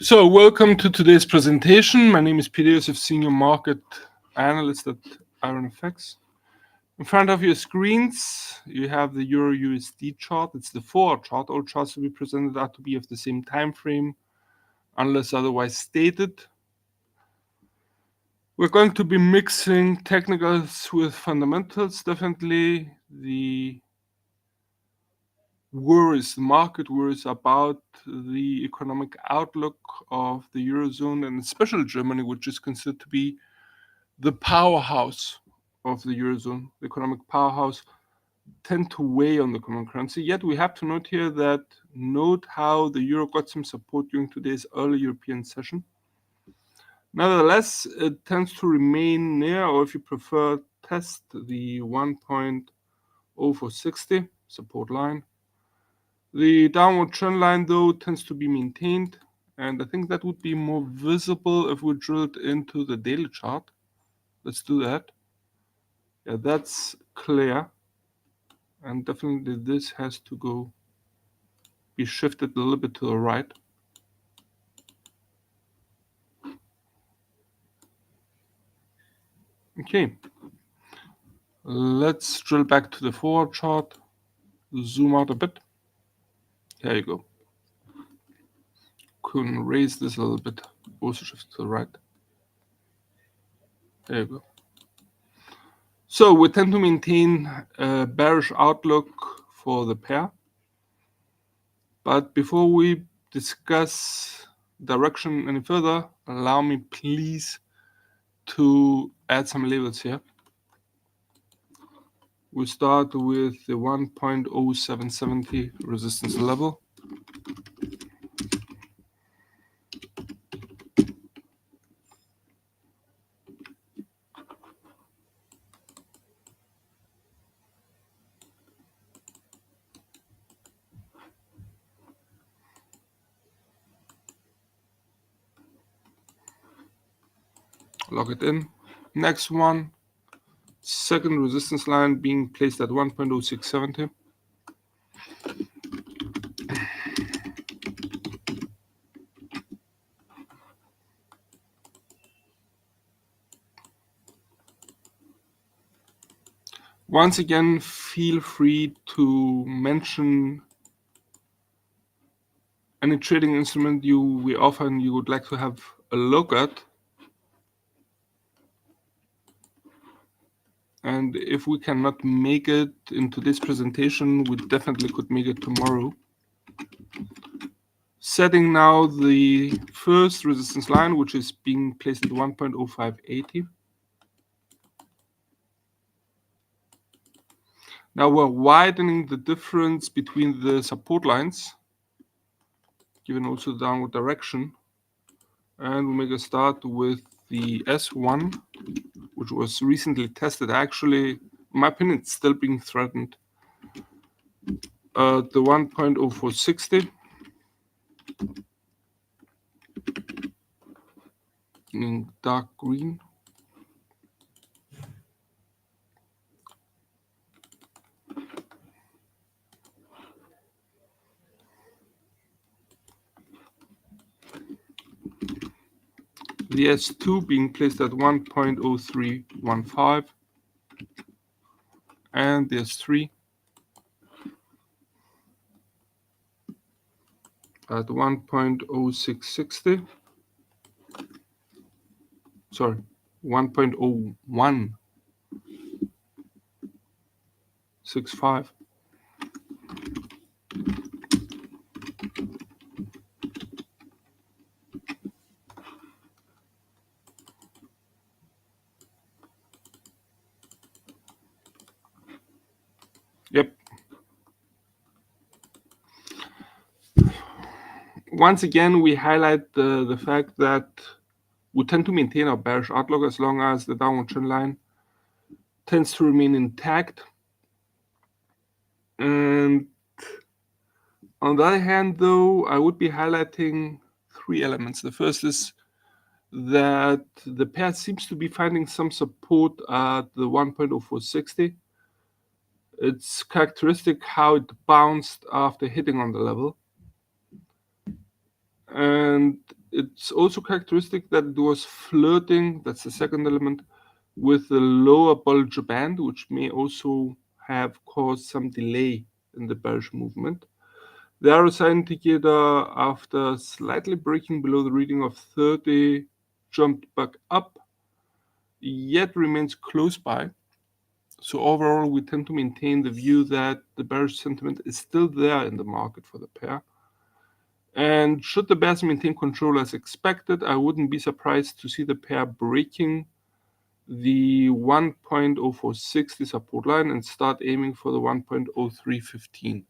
So, welcome to today's presentation. My name is Peter Joseph, Senior Market Analyst at IronFX. In front of your screens, you have the Euro USD chart. It's the 4-hour chart. All charts to be presented are to be of the same time frame, unless otherwise stated. We're going to be mixing technicals with fundamentals. Definitely the market worries about the economic outlook of the Eurozone and especially Germany, which is considered to be the powerhouse of the Eurozone, the economic powerhouse, tend to weigh on the common currency. Yet we have to note how the euro got some support during today's early European session. Nevertheless, it tends to remain near, or if you prefer, test the 1.0460 support line. The downward trend line, though, tends to be maintained, and I think that would be more visible if we drilled into the daily chart. Let's do that. Yeah, that's clear, and definitely this has to be shifted a little bit to the right. Okay, let's drill back to the 4-hour chart, zoom out a bit. There you go. Can raise this a little bit, also shift to the right. There you go. So we tend to maintain a bearish outlook for the pair. But before we discuss direction any further, allow me please to add some labels here. We start with the 1.0770 resistance level. Lock it in. Next one, second resistance line being placed at 1.0670. Once again, feel free to mention any trading instrument we offer and you would like to have a look at. And if we cannot make it in today's presentation, we definitely could make it tomorrow. Setting now the first resistance line, which is being placed at 1.0580. Now we're widening the difference between the support lines, given also the downward direction. And we make a start with the S1, which was recently tested. Actually, in my opinion, it's still being threatened. The 1.0460. In dark green. The S2 being placed at 1.0315 and the S3 at 1.0660. Sorry, 1.0165. Yep. Once again, we highlight the fact that we tend to maintain our bearish outlook as long as the downward trend line tends to remain intact. And on the other hand, though, I would be highlighting 3 elements. The first is that the pair seems to be finding some support at the 1.0460. It's characteristic how it bounced after hitting on the level. And it's also characteristic that it was flirting, that's the second element, with the lower Bollinger Band, which may also have caused some delay in the bearish movement. The RSI indicator, after slightly breaking below the reading of 30, jumped back up, yet remains close by. So overall, we tend to maintain the view that the bearish sentiment is still there in the market for the pair. And should the bears maintain control as expected, I wouldn't be surprised to see the pair breaking the 1.0460 support line and start aiming for the 1.0315.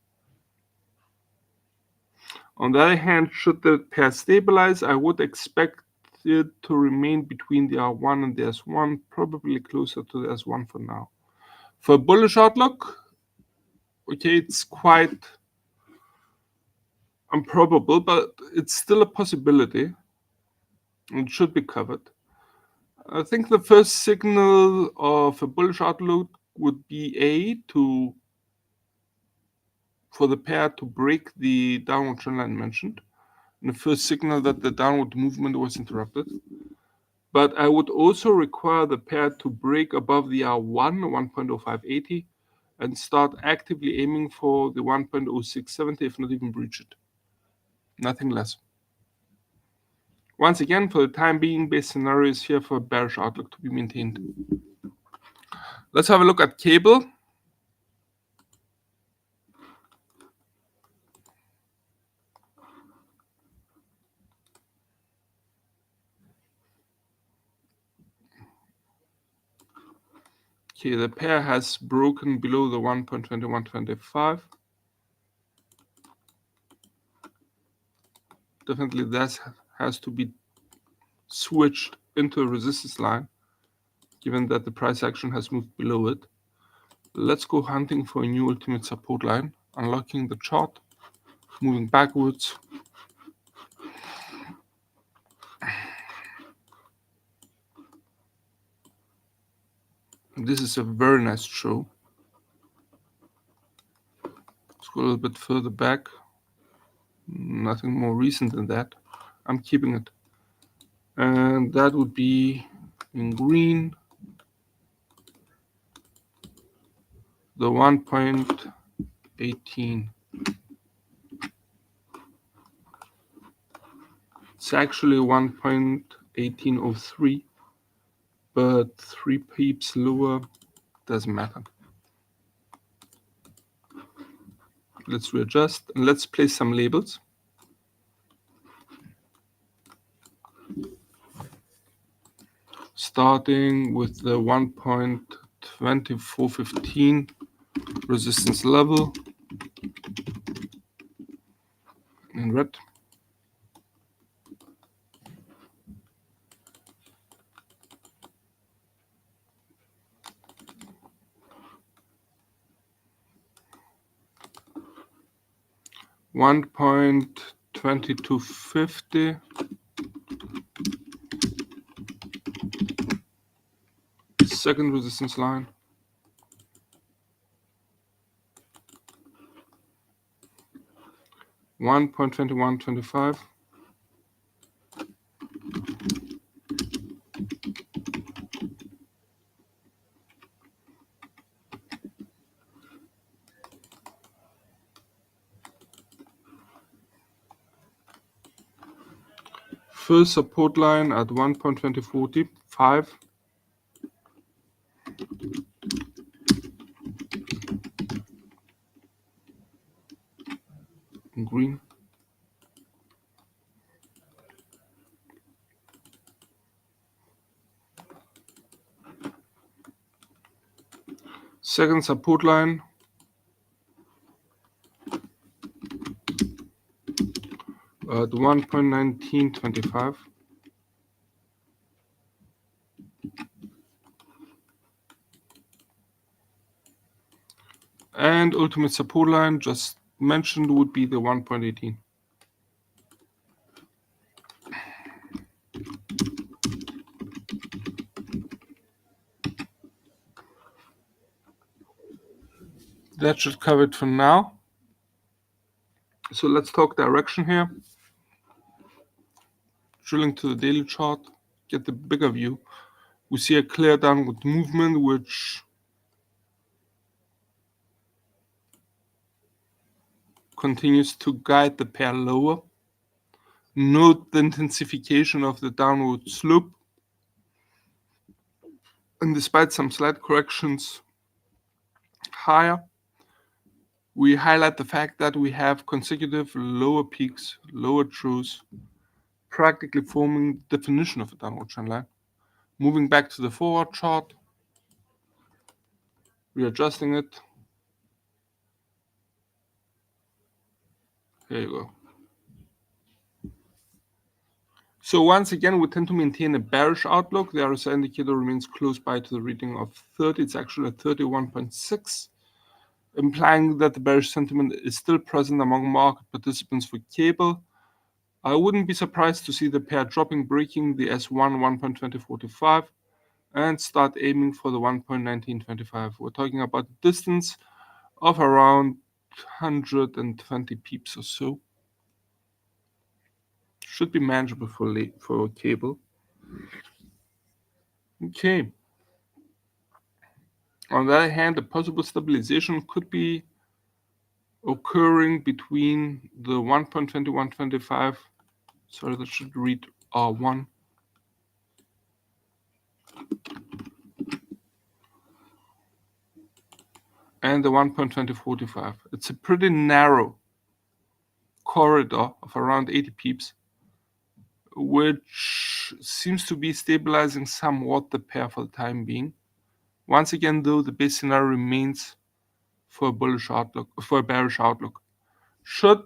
On the other hand, should the pair stabilize, I would expect it to remain between the R1 and the S1, probably closer to the S1 for now. For a bullish outlook, okay, it's quite improbable, but it's still a possibility. It should be covered. I think the first signal of a bullish outlook would be for the pair to break the downward trend line mentioned, and the first signal that the downward movement was interrupted. But I would also require the pair to break above the R1, 1.0580, and start actively aiming for the 1.0670, if not even breach it. Nothing less. Once again, for the time being, base scenario is here for a bearish outlook to be maintained. Let's have a look at cable. Okay, the pair has broken below the 1.2125. Definitely that has to be switched into a resistance line, given that the price action has moved below it. Let's go hunting for a new ultimate support line, unlocking the chart, moving backwards. This is a very nice show. Let's go a little bit further back. Nothing more recent than that. I'm keeping it. And that would be in green, the 1.18. It's actually 1.1803, but 3 pips lower doesn't matter. Let's readjust and let's place some labels. Starting with the 1.2415 resistance level in red. $1.2250. Second resistance line. $1.2125. First support line at 1.2045. In green. Second support line at 1.1925. And ultimate support line just mentioned would be the 1.18. That should cover it for now. So let's talk direction here. drilling to the daily chart, get the bigger view, we see a clear downward movement which continues to guide the pair lower. Note the intensification of the downward slope, and despite some slight corrections higher, we highlight the fact that we have consecutive lower peaks, lower truths, practically forming the definition of a downward trend line. Moving back to the forward chart, readjusting it. Here you go. So once again, we tend to maintain a bearish outlook. The RSI indicator remains close by to the reading of 30. It's actually at 31.6, implying that the bearish sentiment is still present among market participants for cable. I wouldn't be surprised to see the pair dropping, breaking the S1 1.2045 and start aiming for the 1.1925. We're talking about a distance of around 120 pips or so. Should be manageable for cable. Okay. On the other hand, a possible stabilization could be occurring between the 1.2125, sorry, that should read R1, and the 1.2045. It's a pretty narrow corridor of around 80 pips, which seems to be stabilizing somewhat the pair for the time being. Once again, though, the base scenario remains for a bullish outlook, for a bearish outlook. Should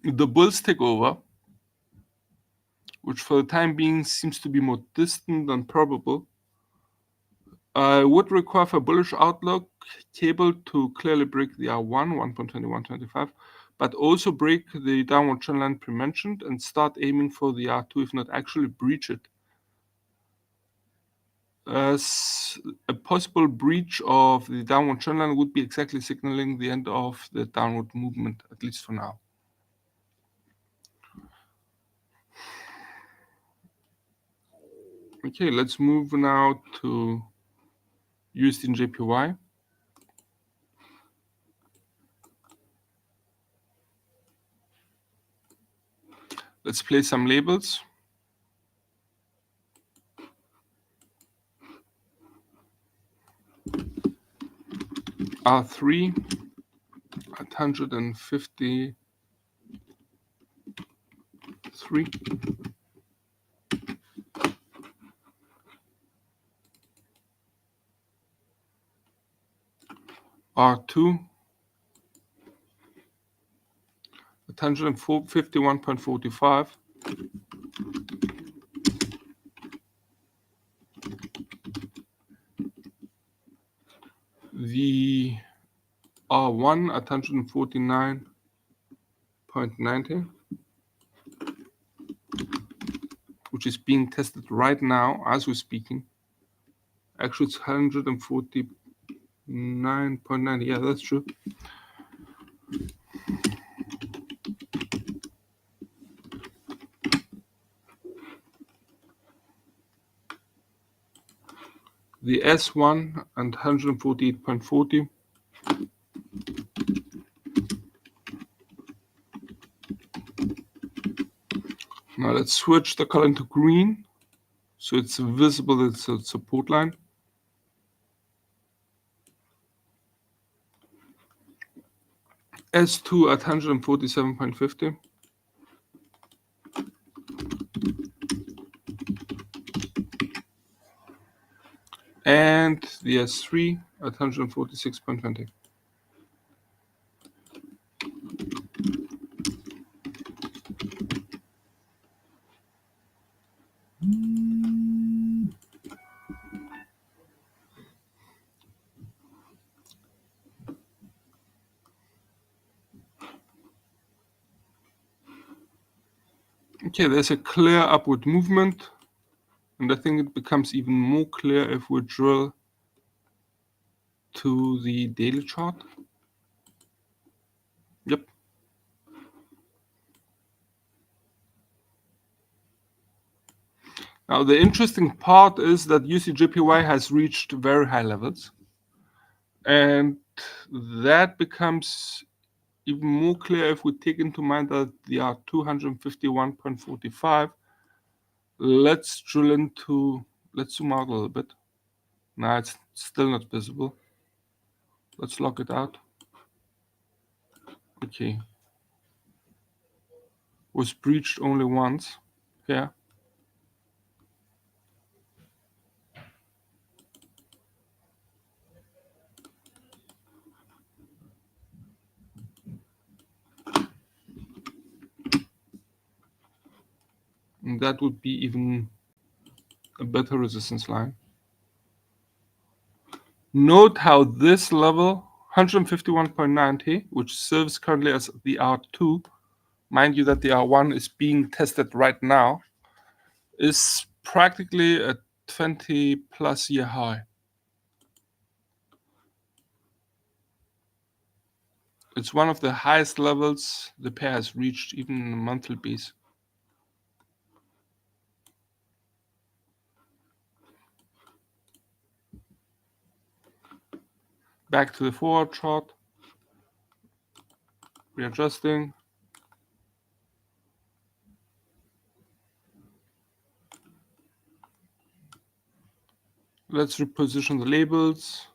the bulls take over, which for the time being seems to be more distant than probable, would require for a bullish outlook cable to clearly break the R1, 1.2125, but also break the downward trend line pre-mentioned and start aiming for the R2, if not actually breach it. As a possible breach of the downward trend line would be exactly signaling the end of the downward movement, at least for now. Okay, let's move now to USD and JPY. Let's place some labels. R3 at 153. R2 at 151.45. The R1 at 149.90, which is being tested right now as we're speaking. Actually, it's 149.90. Yeah, that's true. The S1 and 148.40. Now let's switch the color into green, so it's visible it's a support line. S2 at 147.50. And the S3 at 146.20. Okay, there's a clear upward movement, and I think it becomes even more clear if we drill to the daily chart. Yep. Now, the interesting part is that USDJPY has reached very high levels, and that becomes even more clear if we take into mind that they are 251.45. Let's drill into, let's zoom out a little bit. Now it's still not visible. Let's lock it out. Okay. Was breached only once. Yeah. And that would be even a better resistance line. Note how this level, 151.90, which serves currently as the R2, mind you that the R1 is being tested right now, is practically a 20 plus year high. It's one of the highest levels the pair has reached, even in a monthly base. Back to the forward chart. Readjusting. Let's reposition the labels.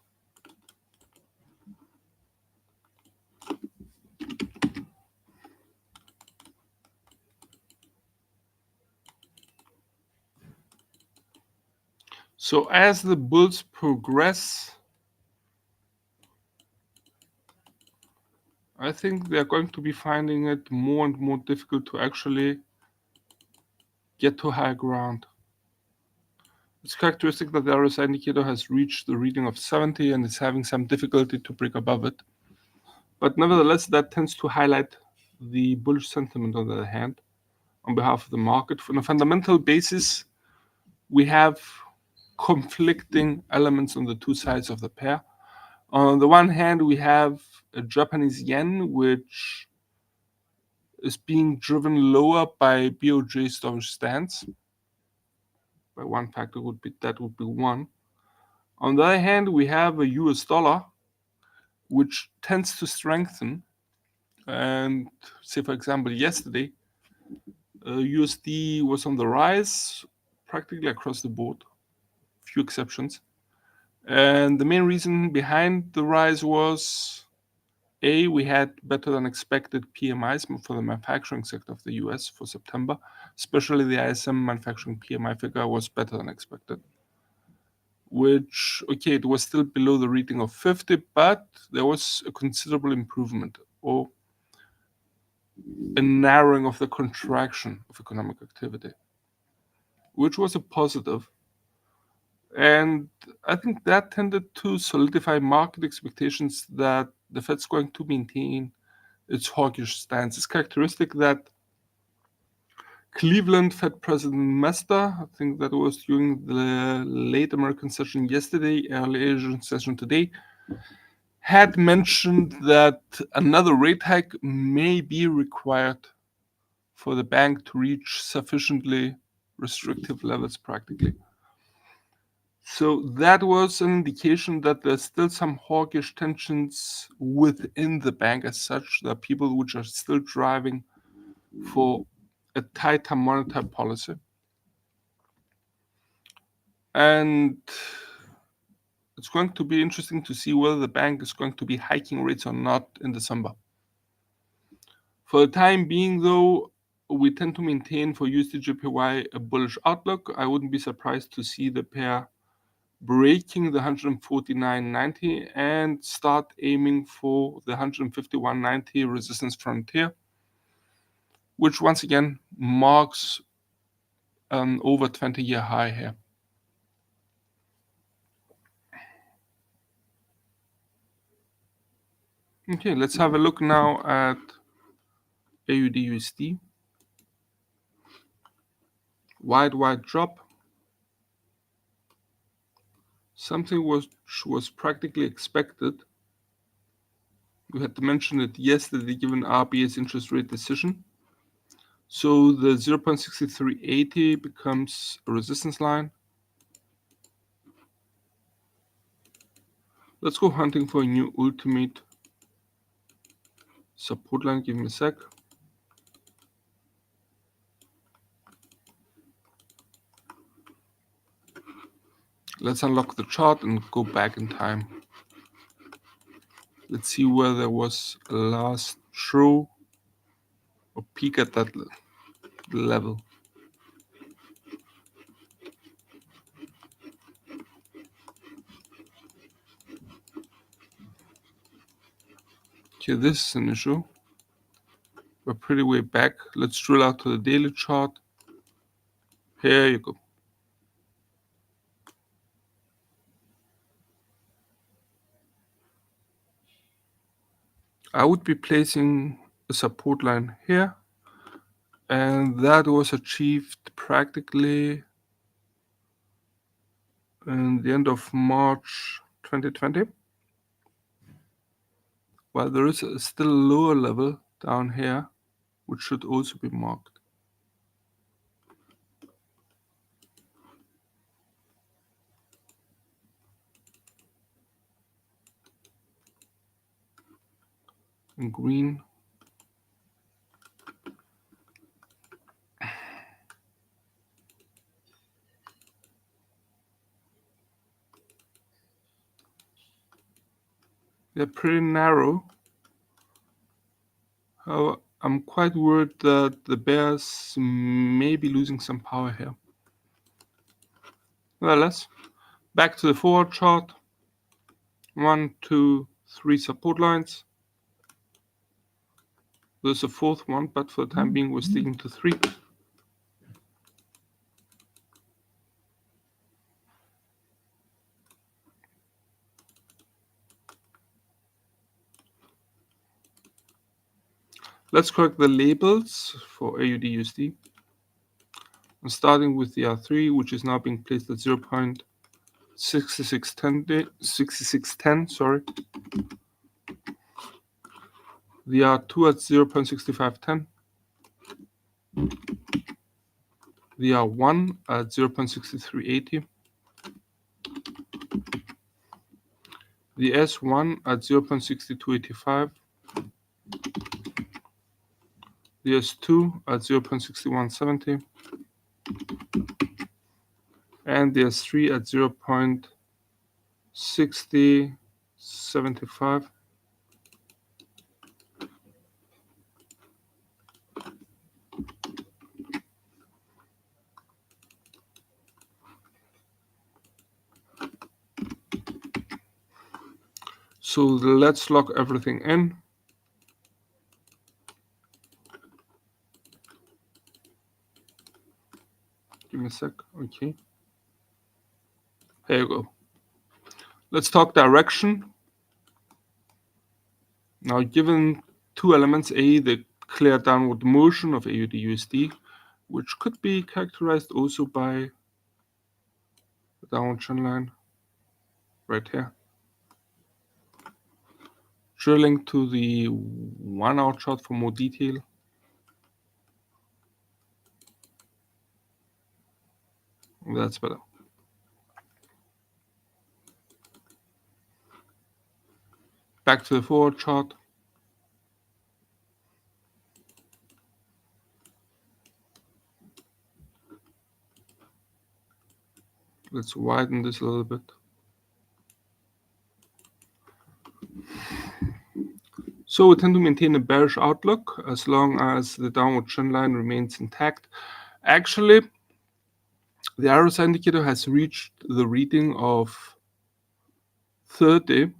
So as the bulls progress, I think they're going to be finding it more and more difficult to actually get to high ground. It's characteristic that the RSI indicator has reached the reading of 70 and is having some difficulty to break above it. But nevertheless, that tends to highlight the bullish sentiment on the other hand, on behalf of the market. On a fundamental basis, we have conflicting elements on the two sides of the pair. On the one hand, we have a Japanese yen, which is being driven lower by BOJ's dovish stance. By one factor would be one. On the other hand, we have a US dollar, which tends to strengthen. And say, for example, yesterday, USD was on the rise practically across the board, few exceptions. And the main reason behind the rise was we had better than expected PMIs for the manufacturing sector of the US for September, especially the ISM manufacturing PMI figure was better than expected. Which, okay, it was still below the reading of 50, but there was a considerable improvement or a narrowing of the contraction of economic activity, which was a positive. And I think that tended to solidify market expectations that the Fed's going to maintain its hawkish stance. It's characteristic that Cleveland Fed President Mester, I think that was during the late American session yesterday, early Asian session today, had mentioned that another rate hike may be required for the bank to reach sufficiently restrictive levels practically. So that was an indication that there's still some hawkish tensions within the bank as such. There are people which are still driving for a tighter monetary policy. And it's going to be interesting to see whether the bank is going to be hiking rates or not in December. For the time being, though, we tend to maintain for USDJPY a bullish outlook. I wouldn't be surprised to see the pair breaking the 149.90 and start aiming for the 151.90 resistance frontier, which once again marks an over 20-year high here. Okay, let's have a look now at AUD-USD. Wide drop. Something which was practically expected. We had to mention it yesterday given RBA's interest rate decision. So the 0.6380 becomes a resistance line. Let's go hunting for a new ultimate support line. Give me a sec. Let's unlock the chart and go back in time. Let's see where there was a last true or peak at that level. Okay, this is an issue. We're pretty way back. Let's drill out to the daily chart. Here you go. I would be placing a support line here, and that was achieved practically in the end of March 2020. While there is a still lower level down here, which should also be marked. In green. They're pretty narrow. However, I'm quite worried that the bears may be losing some power here. Nevertheless, back to the forward chart. 1, 2, 3 support lines. There's a fourth one, but for the time being, we're sticking to 3. Let's correct the labels for AUD/USD. I'm starting with the R3, which is now being placed at 0.6610. Sorry. The R2 at 0.6510. The R1 at 0.6380. The S1 at 0.6285. The S2 at 0.6170. And the S3 at 0.6075. So let's lock everything in. Give me a sec. Okay. There you go. Let's talk direction. Now, given two elements, A, the clear downward motion of AUD/USD, which could be characterized also by the downward trend line right here. Drilling to the 1 hour chart for more detail. That's better. Back to the forward chart. Let's widen this a little bit. So we tend to maintain a bearish outlook as long as the downward trend line remains intact. Actually, the RSI indicator has reached the reading of 30,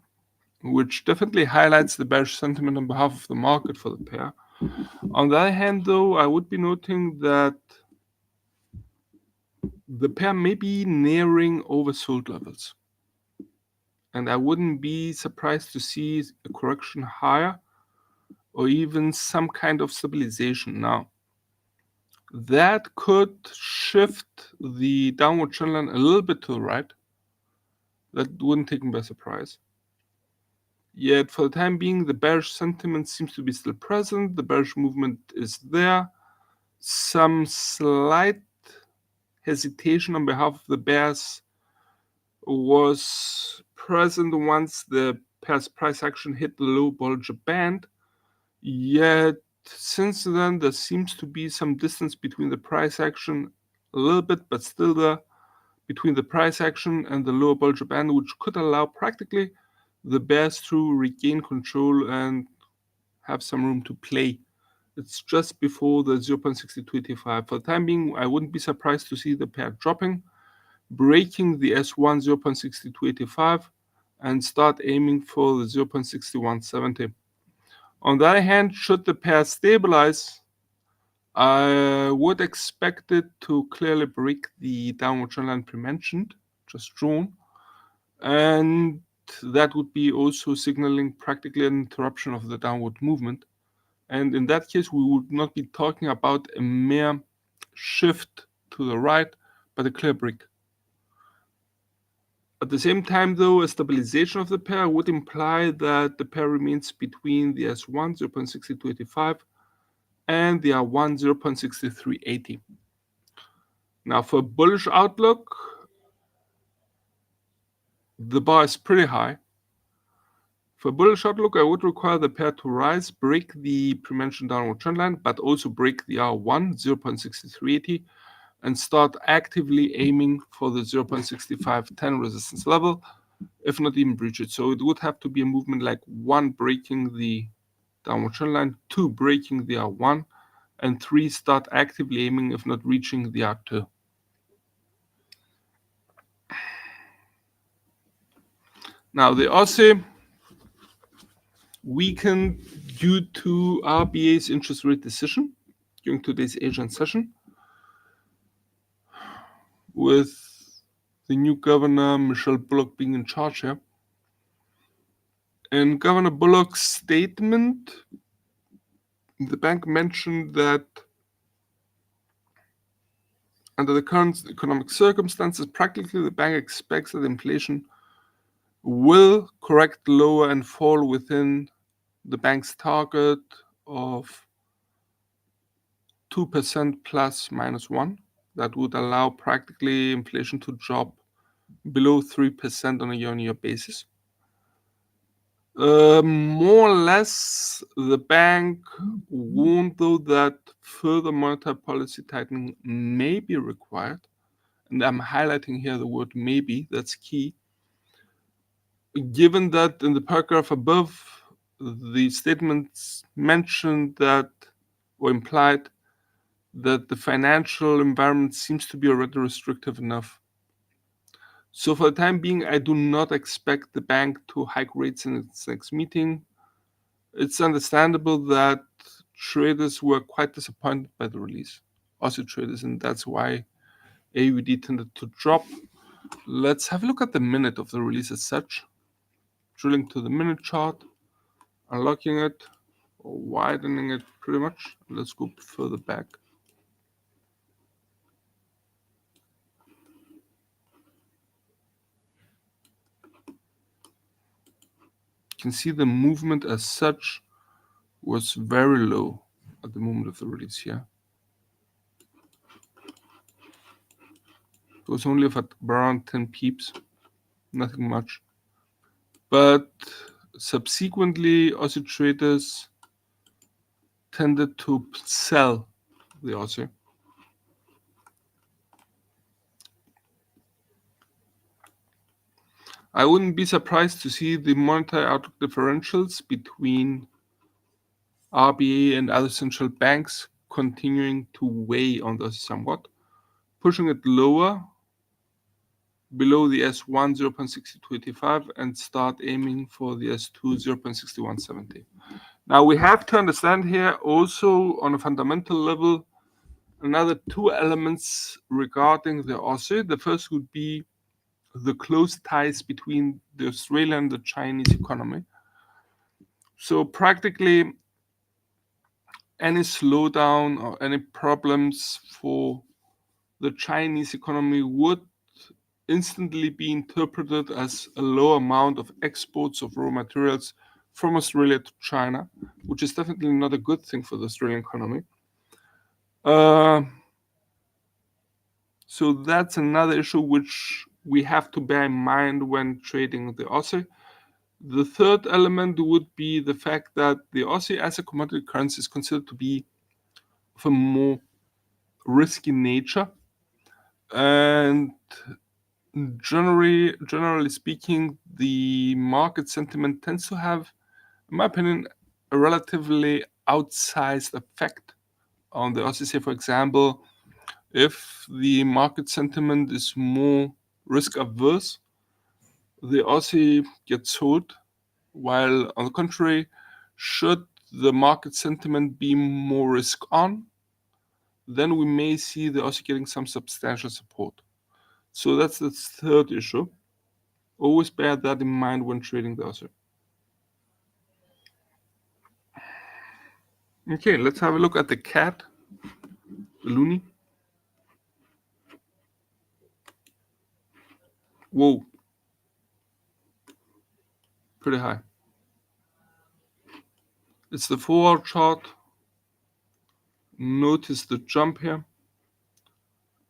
which definitely highlights the bearish sentiment on behalf of the market for the pair. On the other hand, though, I would be noting that the pair may be nearing oversold levels. And I wouldn't be surprised to see a correction higher or even some kind of stabilization now. That could shift the downward trend line a little bit to the right. That wouldn't take me by surprise. Yet for the time being, the bearish sentiment seems to be still present. The bearish movement is there. some slight hesitation on behalf of the bears was present once the pair's price action hit the low Bollinger Band. Yet since then, there seems to be some distance between the price action, a little bit, but still there, between the price action and the lower Bollinger Band, which could allow practically the bears to regain control and have some room to play. It's just before the 0.6285. For the time being, I wouldn't be surprised to see the pair dropping, breaking the S1 0.6285, and start aiming for the 0.6170. On the other hand, should the pair stabilize, I would expect it to clearly break the downward trend line pre-mentioned, just drawn, and that would be also signaling practically an interruption of the downward movement. And in that case, we would not be talking about a mere shift to the right, but a clear break. At the same time, though, a stabilization of the pair would imply that the pair remains between the S1 0.6285 and the R1 0.6380. Now, for a bullish outlook, the bar is pretty high. For a bullish outlook, I would require the pair to rise, break the pre-mentioned downward trend line, but also break the R1 0.6380 and start actively aiming for the 0.6510 resistance level, if not even breach it. So it would have to be a movement like 1 breaking the downward trend line, 2 breaking the R1, and 3 start actively aiming, if not reaching the R2. Now the Aussie weakened due to RBA's interest rate decision during today's Asian session, with the new governor, Michelle Bullock, being in charge here. In Governor Bullock's statement, the bank mentioned that under the current economic circumstances, practically the bank expects that inflation will correct lower and fall within the bank's target of 2% plus minus 1. That would allow practically inflation to drop below 3% on a year-on-year basis. More or less, the bank warned, though, that further monetary policy tightening may be required. And I'm highlighting here the word maybe, that's key. Given that in the paragraph above, the statements mentioned that, or implied, that the financial environment seems to be already restrictive enough. So for the time being, I do not expect the bank to hike rates in its next meeting. It's understandable that traders were quite disappointed by the release, Aussie traders, and that's why AUD tended to drop. Let's have a look at the minute of the release as such. Drilling to the minute chart, unlocking it, or widening it pretty much. Let's go further back. You can see the movement as such was very low at the moment of the release here. It was only of around 10 pips, nothing much. But subsequently, Aussie traders tended to sell the Aussie. I wouldn't be surprised to see the monetary outlook differentials between RBA and other central banks continuing to weigh on this somewhat, pushing it lower below the S1 0.6285 and start aiming for the S2 0.6170. Now we have to understand here also on a fundamental level another two elements regarding the Aussie. The first would be the close ties between the Australian and the Chinese economy. So practically any slowdown or any problems for the Chinese economy would instantly be interpreted as a low amount of exports of raw materials from Australia to China, which is definitely not a good thing for the Australian economy. So that's another issue which we have to bear in mind when trading the Aussie. The third element would be the fact that the Aussie as a commodity currency is considered to be of a more risky nature, and generally speaking, the market sentiment tends to have, in my opinion, a relatively outsized effect on the Aussie. Say, for example, if the market sentiment is more risk averse, the Aussie gets sold, while on the contrary, should the market sentiment be more risk on, then we may see the Aussie getting some substantial support. So that's the third issue. Always bear that in mind when trading the Aussie. Okay, let's have a look at the CAD, the loonie. Whoa, pretty high. It's the 4-hour chart. Notice the jump here,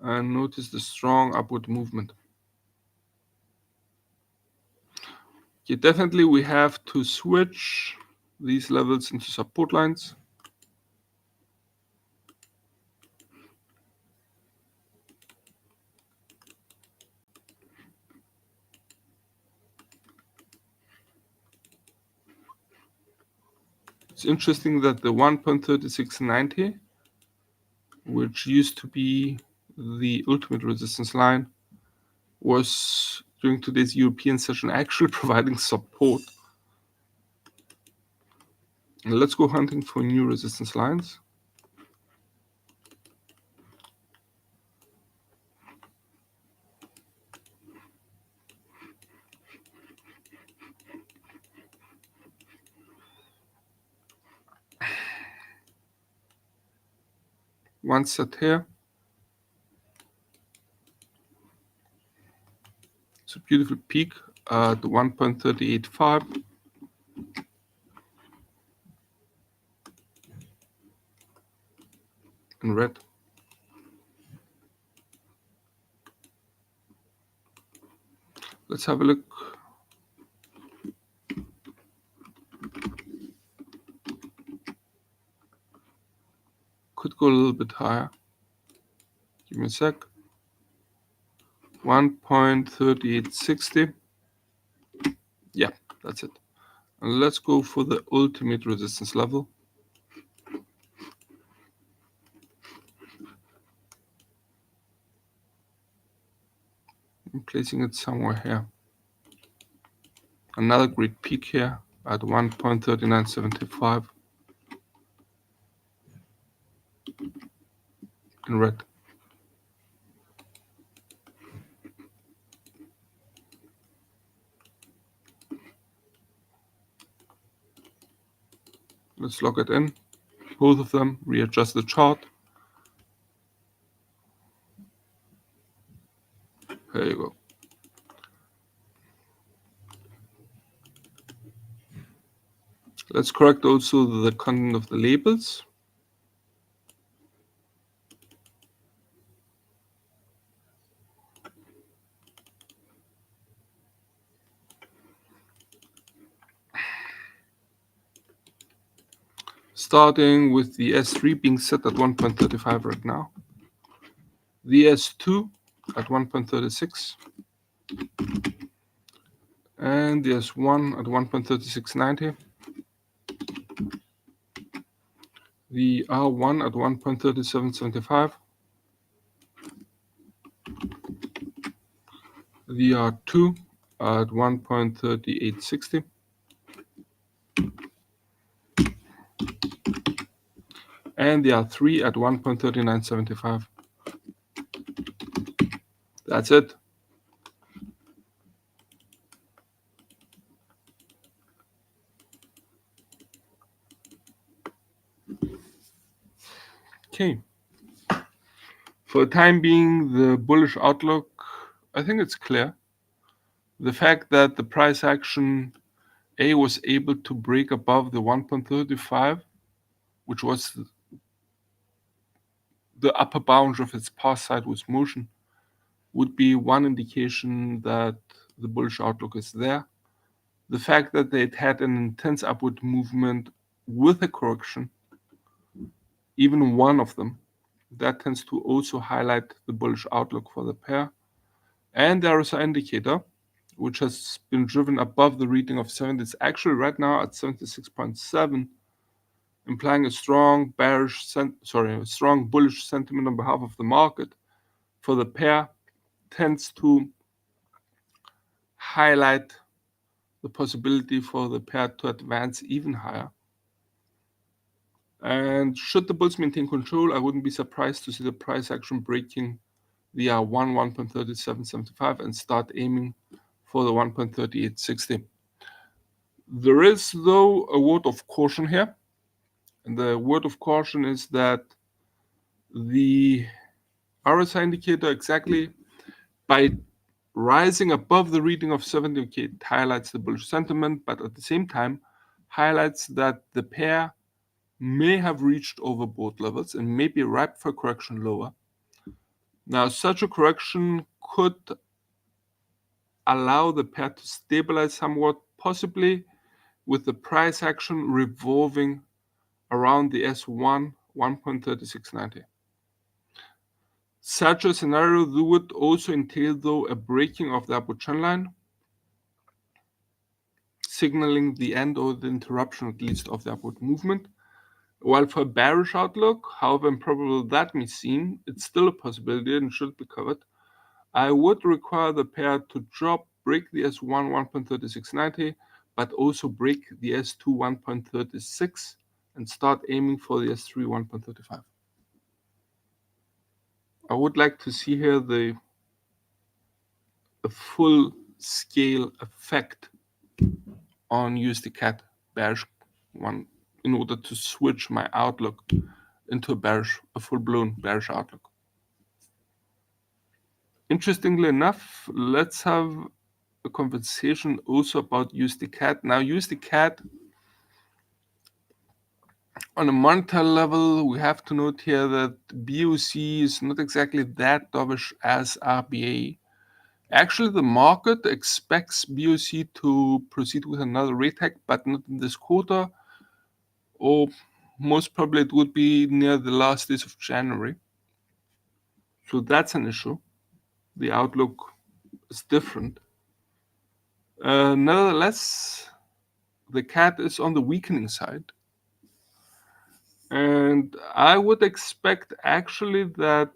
and notice the strong upward movement. Okay, definitely we have to switch these levels into support lines. It's interesting that the 1.3690, which used to be the ultimate resistance line, was during today's European session actually providing support. And let's go hunting for new resistance lines. One set here. It's a beautiful peak at 1.385. In red. Let's have a look. Could go a little bit higher. Give me a sec. 1.3860. Yeah, that's it. And let's go for the ultimate resistance level. I'm placing it somewhere here. Another great peak here at 1.3975 in red. Let's lock it in. Both of them, readjust the chart. There you go. Let's correct also the content of the labels. Starting with the S3 being set at 1.35 right now. The S2 at 1.36. And the S1 at 1.3690. The R1 at 1.3775. The R2 at 1.3860. And the R3 at 1.3975. That's it. Okay. For the time being, the bullish outlook, I think it's clear. The fact that the price action A was able to break above the 1.35, which was the upper bound of its past sideways motion would be one indication that the bullish outlook is there. The fact that it had an intense upward movement with a correction, even one of them, that tends to also highlight the bullish outlook for the pair. And the RSI indicator, which has been driven above the reading of 70, it's actually right now at 76.7, implying a strong strong bullish sentiment on behalf of the market for the pair, tends to highlight the possibility for the pair to advance even higher. And should the bulls maintain control, I wouldn't be surprised to see the price action breaking the R1 1.3775 and start aiming for the 1.3860. There is, though, a word of caution here. And the word of caution is that the RSI indicator, exactly by rising above the reading of 70, okay, it highlights the bullish sentiment, but at the same time highlights that the pair may have reached overbought levels and may be ripe for correction lower. Now, such a correction could allow the pair to stabilize somewhat, possibly with the price action revolving around the S1 1.3690. Such a scenario would also entail, though, a breaking of the upward trend line, signaling the end or the interruption, at least, of the upward movement. While for a bearish outlook, however improbable that may seem, it's still a possibility and should be covered. I would require the pair to drop, break the S1 1.3690, but also break the S2 1.36 and start aiming for the S3 1.35. I would like to see here a full scale effect on USD CAD bearish one in order to switch my outlook into a full-blown bearish outlook. Interestingly enough, let's have a conversation also about USD CAD. Now, USD CAD on a monetary level, we have to note here that BOC is not exactly that dovish as RBA. Actually, the market expects BOC to proceed with another rate hike, but not in this quarter, or most probably it would be near the last days of January. So that's an issue. The outlook is different. Nevertheless, the CAD is on the weakening side. And I would expect actually that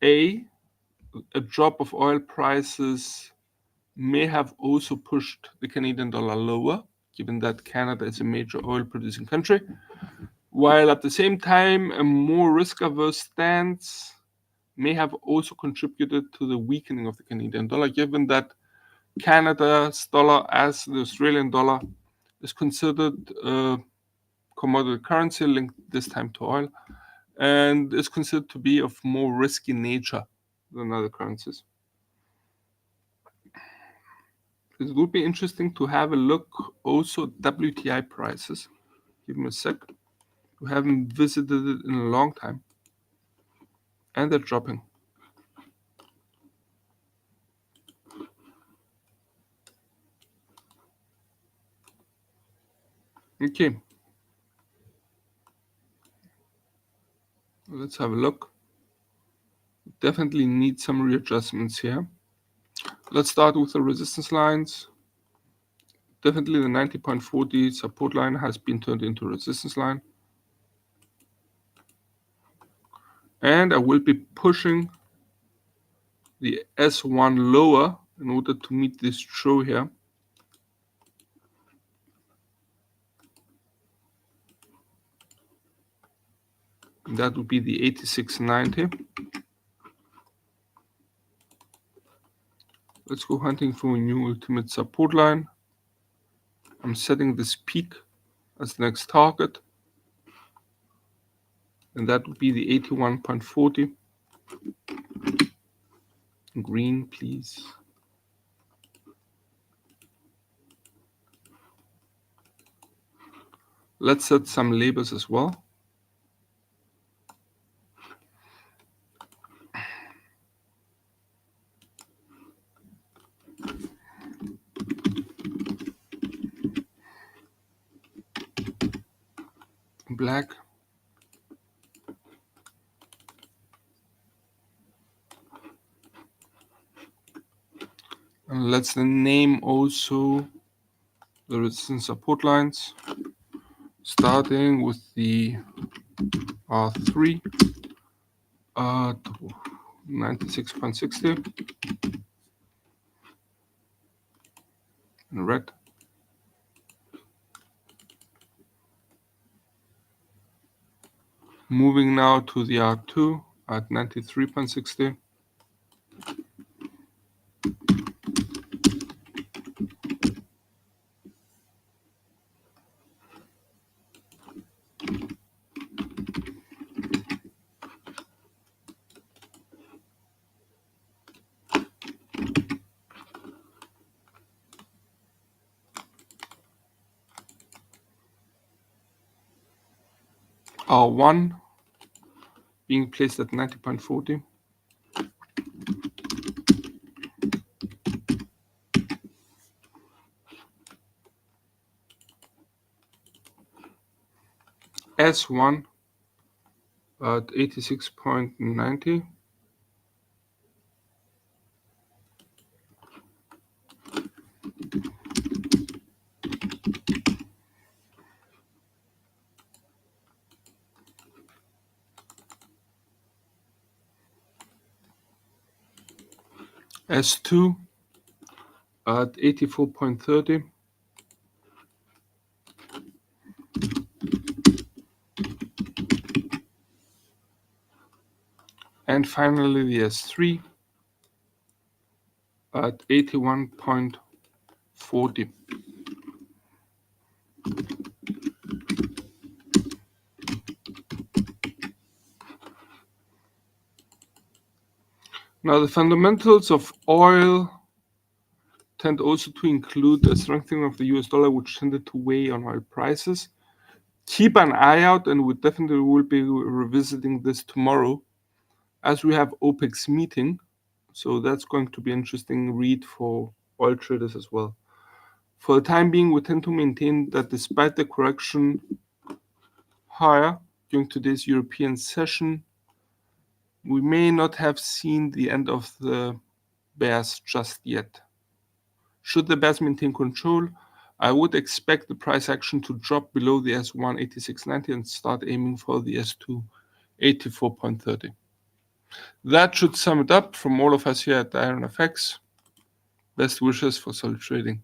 a drop of oil prices may have also pushed the Canadian dollar lower, given that Canada is a major oil producing country, while at the same time a more risk-averse stance may have also contributed to the weakening of the Canadian dollar, given that Canada's dollar, as the Australian dollar, is considered a commodity currency linked this time to oil, and is considered to be of more risky nature than other currencies. It would be interesting to have a look also at WTI prices. Give me a sec. We haven't visited it in a long time. And they're dropping. Okay. Let's have a look. Definitely need some readjustments here. Let's start with the resistance lines. Definitely the 90.40 support line has been turned into a resistance line. And I will be pushing the S1 lower in order to meet this throw here. And that would be the 86.90. Let's go hunting for a new ultimate support line. I'm setting this peak as the next target. And that would be the 81.40. Green, please. Let's set some labels as well. black. And let's then name also the resistance support lines, starting with the R3 at 96.60 in red. Moving now to the R2 at 93.60. R1 being placed at 90.40. S1 at 86.90. S2 at 84.30. And finally the S3 at 81.40. Now the fundamentals of oil tend also to include a strengthening of the US dollar, which tended to weigh on oil prices. Keep an eye out, and we definitely will be revisiting this tomorrow as we have OPEC's meeting. So that's going to be an interesting read for oil traders as well. For the time being, we tend to maintain that despite the correction higher during today's European session, we may not have seen the end of the bears just yet. Should the bears maintain control, I would expect the price action to drop below the S1 86.90 and start aiming for the S2 84.30. That should sum it up from all of us here at IronFX. Best wishes for solid trading.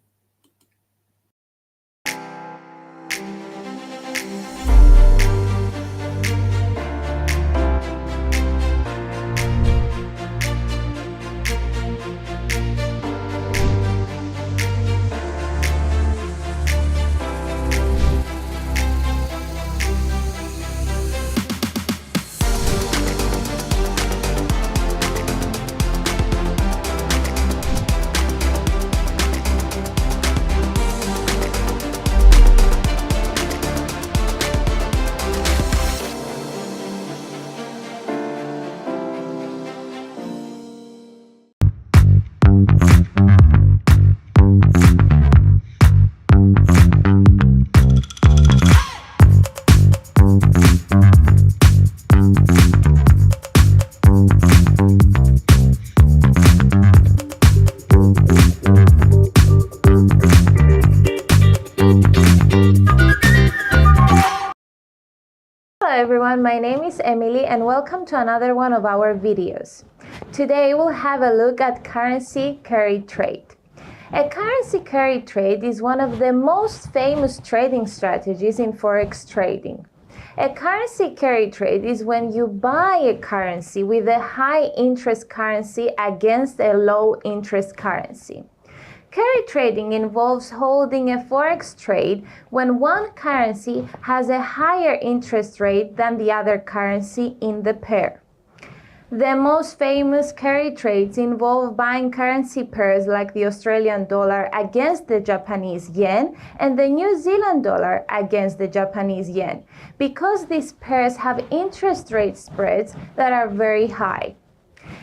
Hello everyone, my name is Emily and welcome to another one of our videos. Today we'll have a look at currency carry trade. A currency carry trade is one of the most famous trading strategies in forex trading. A currency carry trade is when you buy a currency with a high interest currency against a low interest currency. Carry trading involves holding a forex trade when one currency has a higher interest rate than the other currency in the pair. The most famous carry trades involve buying currency pairs like the Australian dollar against the Japanese yen and the New Zealand dollar against the Japanese yen, because these pairs have interest rate spreads that are very high.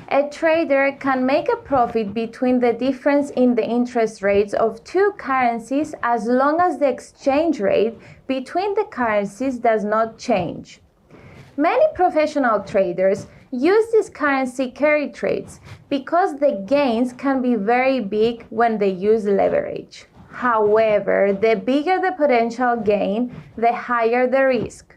A trader can make a profit between the difference in the interest rates of two currencies as long as the exchange rate between the currencies does not change. Many professional traders use these currency carry trades because the gains can be very big when they use leverage. However, the bigger the potential gain, the higher the risk.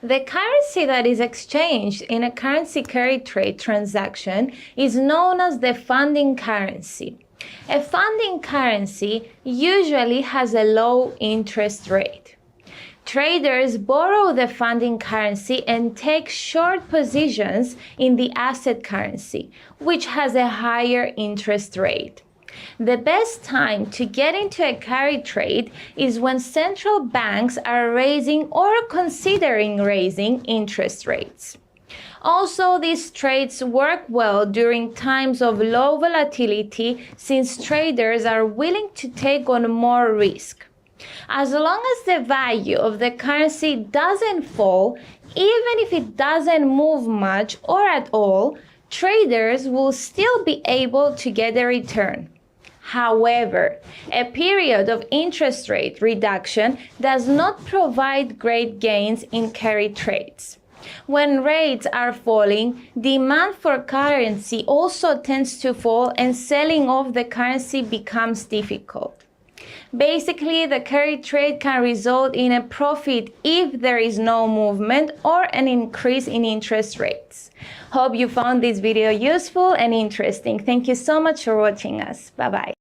The currency that is exchanged in a currency carry trade transaction is known as the funding currency. A funding currency usually has a low interest rate. Traders borrow the funding currency and take short positions in the asset currency, which has a higher interest rate. The best time to get into a carry trade is when central banks are raising or considering raising interest rates. Also, these trades work well during times of low volatility since traders are willing to take on more risk. As long as the value of the currency doesn't fall, even if it doesn't move much or at all, traders will still be able to get a return. However, a period of interest rate reduction does not provide great gains in carry trades. When rates are falling, demand for currency also tends to fall and selling off the currency becomes difficult. Basically, the carry trade can result in a profit if there is no movement or an increase in interest rates. Hope you found this video useful and interesting. Thank you so much for watching us. Bye-bye.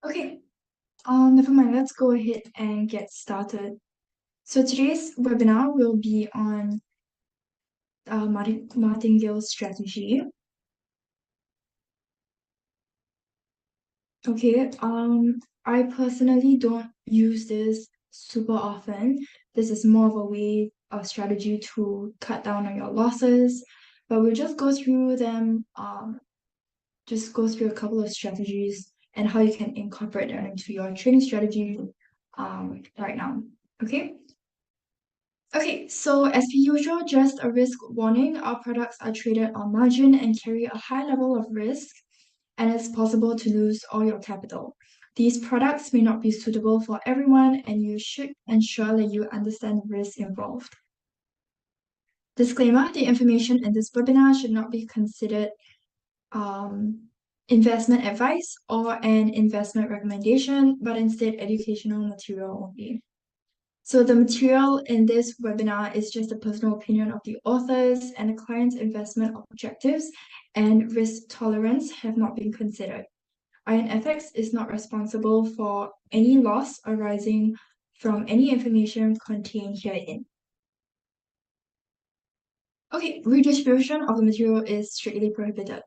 Okay, never mind, let's go ahead and get started. So today's webinar will be on martingale strategy. Okay, I personally don't use this super often. This is more of a way of strategy to cut down on your losses, but we'll just go through them, just go through a couple of strategies and how you can incorporate them into your trading strategy right now. Okay, so as per usual, just a risk warning. Our products are traded on margin and carry a high level of risk, and it's possible to lose all your capital. These products may not be suitable for everyone, and you should ensure that you understand the risk involved. Disclaimer, the information in this webinar should not be considered investment advice or an investment recommendation, but instead educational material only. So the material in this webinar is just a personal opinion of the authors, and the client's investment objectives and risk tolerance have not been considered. IronFX is not responsible for any loss arising from any information contained herein. Okay, redistribution of the material is strictly prohibited.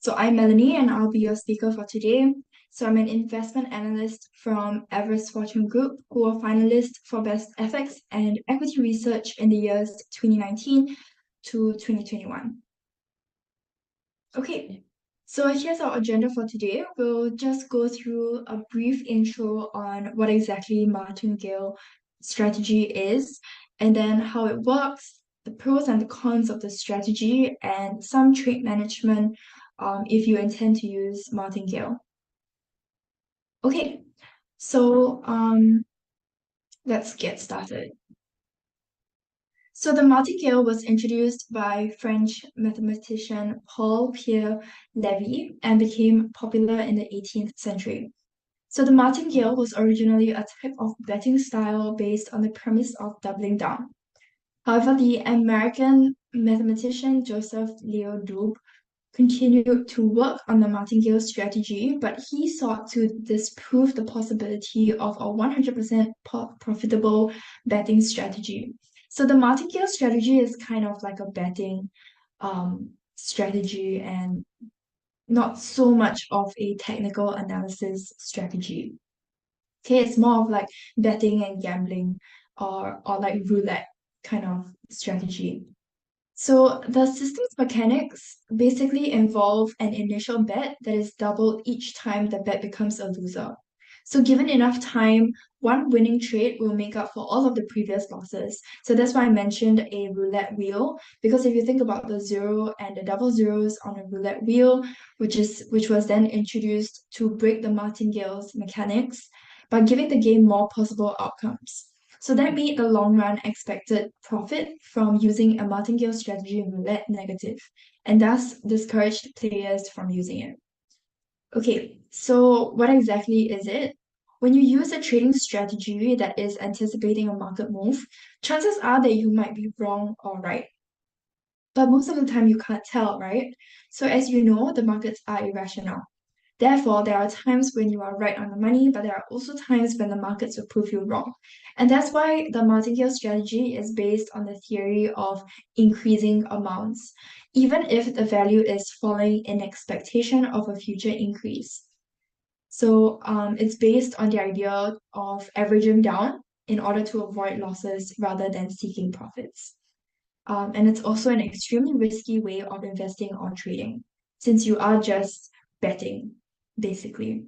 So I'm Melanie and I'll be your speaker for today. So I'm an investment analyst from Everest Fortune Group, who are finalists for Best FX and Equity Research in the years 2019 to 2021. Okay, so here's our agenda for today. We'll just go through a brief intro on what exactly martingale strategy is, and then how it works, the pros and the cons of the strategy, and some trade management if you intend to use martingale. Okay, so let's get started. So the martingale was introduced by French mathematician Paul-Pierre Lévy and became popular in the 18th century. So the martingale was originally a type of betting style based on the premise of doubling down. However, the American mathematician Joseph Leo Dube continued to work on the martingale strategy, but he sought to disprove the possibility of a 100% profitable betting strategy. So the martingale strategy is kind of like a betting strategy and not so much of a technical analysis strategy. Okay, it's more of like betting and gambling or like roulette kind of strategy. So the system's mechanics basically involve an initial bet that is doubled each time the bet becomes a loser. So given enough time, one winning trade will make up for all of the previous losses. So that's why I mentioned a roulette wheel, because if you think about the zero and the double zeros on a roulette wheel, which was then introduced to break the martingale's mechanics by giving the game more possible outcomes. So that made the long run expected profit from using a martingale strategy in roulette negative, and thus discouraged players from using it. Okay, so what exactly is it? When you use a trading strategy that is anticipating a market move, chances are that you might be wrong or right. But most of the time you can't tell, right? So as you know, the markets are irrational. Therefore, there are times when you are right on the money, but there are also times when the markets will prove you wrong. And that's why the martingale strategy is based on the theory of increasing amounts, even if the value is falling in expectation of a future increase. So it's based on the idea of averaging down in order to avoid losses rather than seeking profits. And it's also an extremely risky way of investing or trading, since you are just betting, basically.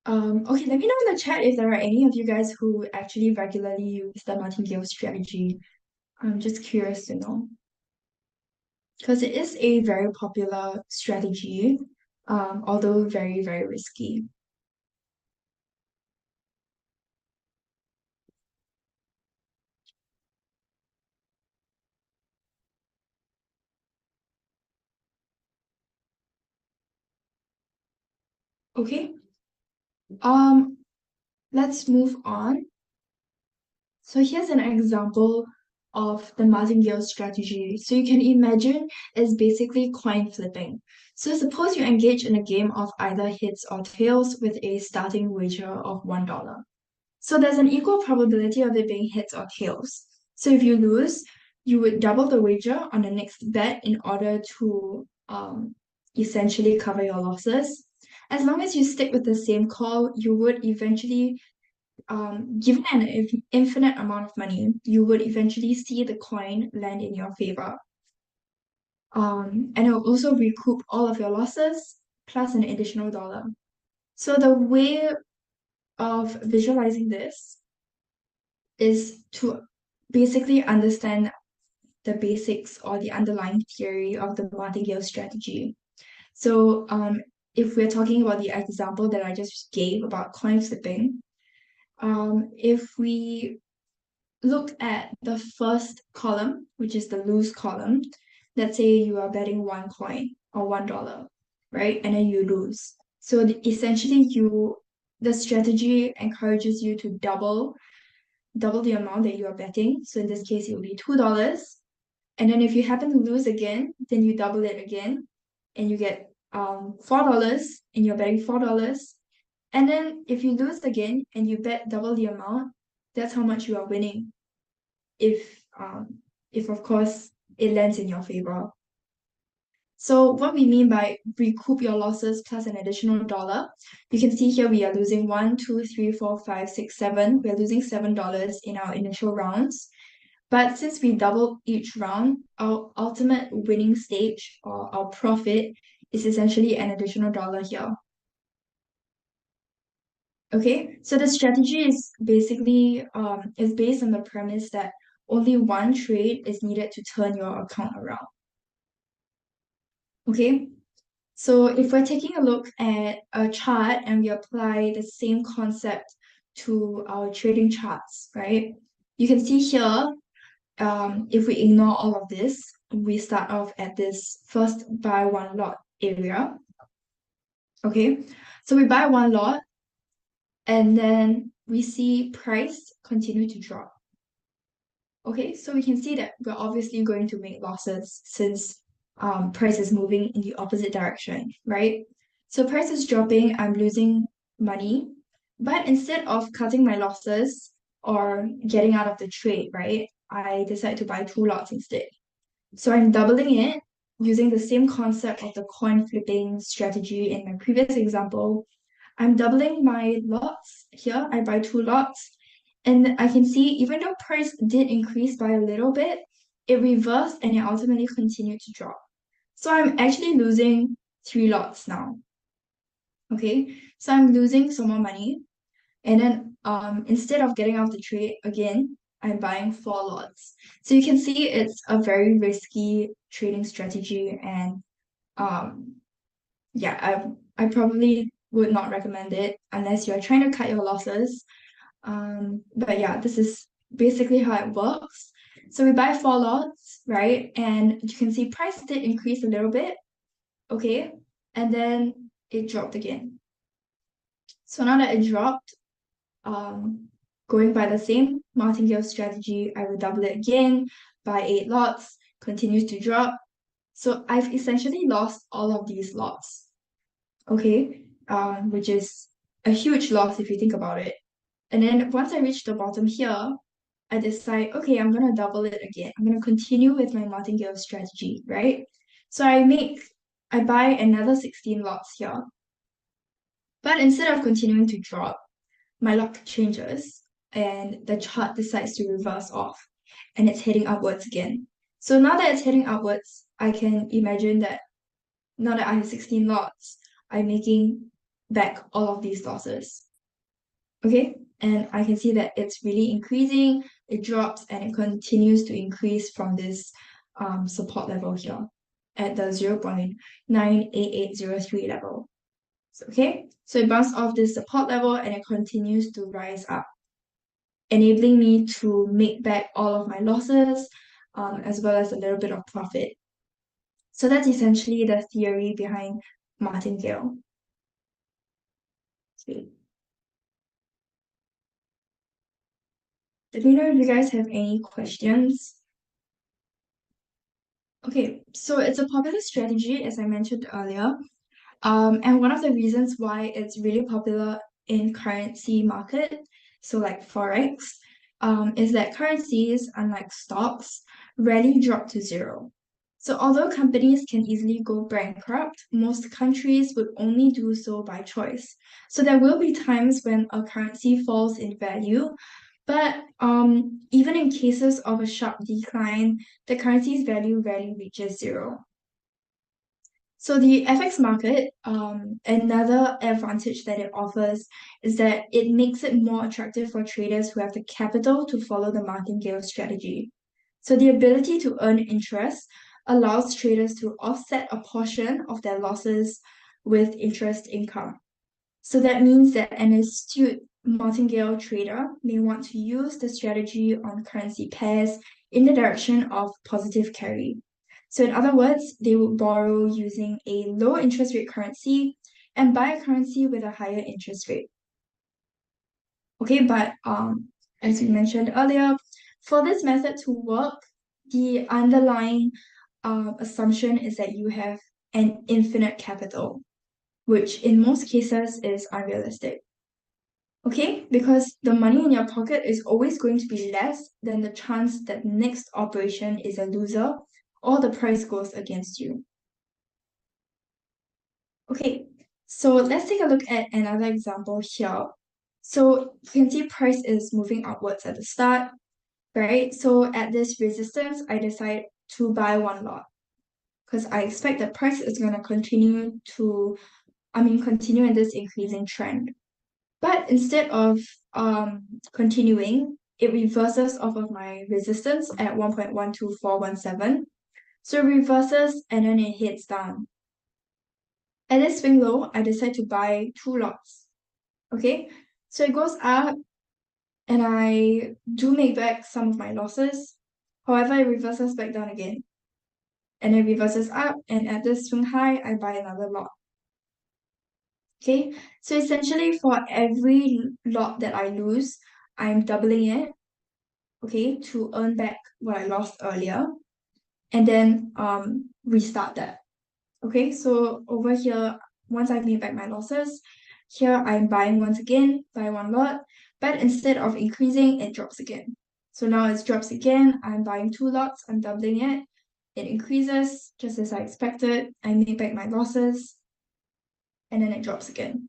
Okay, let me know in the chat if there are any of you guys who actually regularly use the martingale strategy. I'm just curious to know. Because it is a very popular strategy, although very, very risky. Okay, let's move on. So here's an example of the martingale strategy. So you can imagine it's basically coin flipping. So suppose you engage in a game of either heads or tails with a starting wager of $1. So there's an equal probability of it being heads or tails. So if you lose, you would double the wager on the next bet in order to essentially cover your losses. As long as you stick with the same call, you would eventually given an infinite amount of money, you would eventually see the coin land in your favor. And it will also recoup all of your losses plus an additional dollar. So the way of visualizing this is to basically understand the basics or the underlying theory of the martingale strategy. So if we're talking about the example that I just gave about coin flipping, if we look at the first column, which is the lose column, let's say you are betting one coin or $1, right? And then you lose. So essentially the strategy encourages you to double the amount that you are betting. So in this case, it will be $2. And then if you happen to lose again, then you double it again and you get $4 and you're betting $4. And then if you lose again and you bet double the amount, that's how much you are winning. If of course it lands in your favor. So what we mean by recoup your losses plus an additional dollar, you can see here we are losing 1, 2, 3, 4, 5, 6, 7. We're losing $7 in our initial rounds. But since we doubled each round, our ultimate winning stage or our profit is essentially an additional dollar here. Okay, so the strategy is basically is based on the premise that only one trade is needed to turn your account around. Okay, so if we're taking a look at a chart and we apply the same concept to our trading charts, right? You can see here, if we ignore all of this, we start off at this first buy one lot area. Okay, so we buy one lot and then we see price continue to drop. Okay, so we can see that we're obviously going to make losses since price is moving in the opposite direction, right? So price is dropping, I'm losing money, but instead of cutting my losses or getting out of the trade, right, I decide to buy 2 lots instead. So I'm doubling it using the same concept of the coin flipping strategy in my previous example. I'm doubling my lots here. I buy 2 lots. And I can see even though price did increase by a little bit, it reversed and it ultimately continued to drop. So I'm actually losing 3 lots now. Okay, so I'm losing some more money. And then instead of getting off the trade again, I'm buying 4 lots. So you can see it's a very risky trading strategy, and yeah, I probably would not recommend it unless you're trying to cut your losses. But yeah, this is basically how it works. So we buy 4 lots, right? And you can see price did increase a little bit, okay? And then it dropped again. So now that it dropped, going by the same martingale strategy, I will double it again, buy 8 lots, continues to drop. So I've essentially lost all of these lots, okay? Which is a huge loss if you think about it. And then once I reach the bottom here, I decide, okay, I'm gonna double it again. I'm gonna continue with my martingale strategy, right? So I buy another 16 lots here. But instead of continuing to drop, my luck changes and the chart decides to reverse off and it's heading upwards again. So now that it's heading upwards, I can imagine that now that I have 16 lots, I'm making back all of these losses. Okay, and I can see that it's really increasing, it drops and it continues to increase from this support level here at the 0.98803 level. Okay, so it bounced off this support level and it continues to rise up, enabling me to make back all of my losses as well as a little bit of profit. So that's essentially the theory behind martingale. Okay. Let me know if you guys have any questions. Okay, so it's a popular strategy, as I mentioned earlier. And one of the reasons why it's really popular in currency market, so like Forex, is that currencies, unlike stocks, rarely drop to zero. So although companies can easily go bankrupt, most countries would only do so by choice. So there will be times when a currency falls in value, but even in cases of a sharp decline, the currency's value rarely reaches zero. So the FX market, another advantage that it offers is that it makes it more attractive for traders who have the capital to follow the martingale strategy. So the ability to earn interest allows traders to offset a portion of their losses with interest income. So that means that an astute martingale trader may want to use the strategy on currency pairs in the direction of positive carry. So in other words, they would borrow using a low interest rate currency and buy a currency with a higher interest rate. Okay, but as we mentioned earlier, for this method to work, the underlying assumption is that you have an infinite capital, which in most cases is unrealistic. Okay, because the money in your pocket is always going to be less than the chance that the next operation is a loser or the price goes against you. Okay, so let's take a look at another example here. So you can see price is moving upwards at the start, right? So at this resistance, I decide to buy 1 lot because I expect the price is going to continue in this increasing trend. But instead of continuing, it reverses off of my resistance at 1.12417. So it reverses and then it hits down. At this swing low, I decide to buy 2 lots. Okay, so it goes up and I do make back some of my losses. However, it reverses back down again. And it reverses up, and at this swing high, I buy another lot. Okay, so essentially for every lot that I lose, I'm doubling it, okay, to earn back what I lost earlier, and then restart that. Okay, so over here, once I've made back my losses, here I'm buying once again, buy 1 lot, but instead of increasing, it drops again. So now it drops again, I'm buying 2 lots, I'm doubling it, it increases just as I expected, I make back my losses, and then it drops again.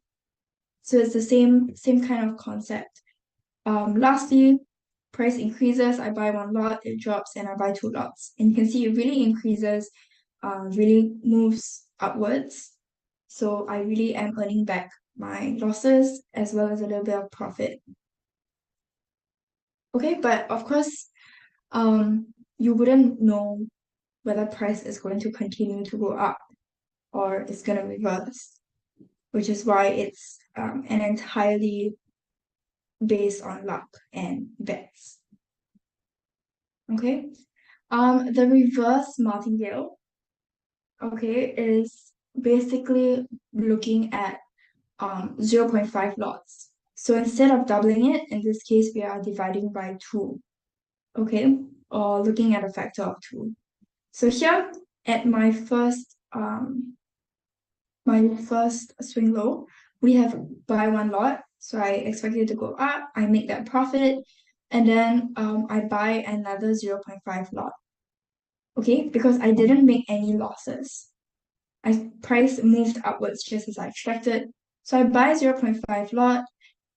So it's the same kind of concept. Lastly, price increases, I buy 1 lot, it drops, and I buy 2 lots. And you can see it really increases, really moves upwards. So I really am earning back my losses as well as a little bit of profit. Okay, but of course, you wouldn't know whether price is going to continue to go up or it's going to reverse, which is why it's an entirely based on luck and bets. Okay, the reverse martingale, okay, is basically looking at 0.5 lots. So instead of doubling it, in this case, we are dividing by 2, okay, or looking at a factor of 2. So here at my first swing low, we have buy 1 lot. So I expect it to go up, I make that profit, and then I buy another 0.5 lot. Okay, because I didn't make any losses. Price moved upwards just as I expected. So I buy 0.5 lot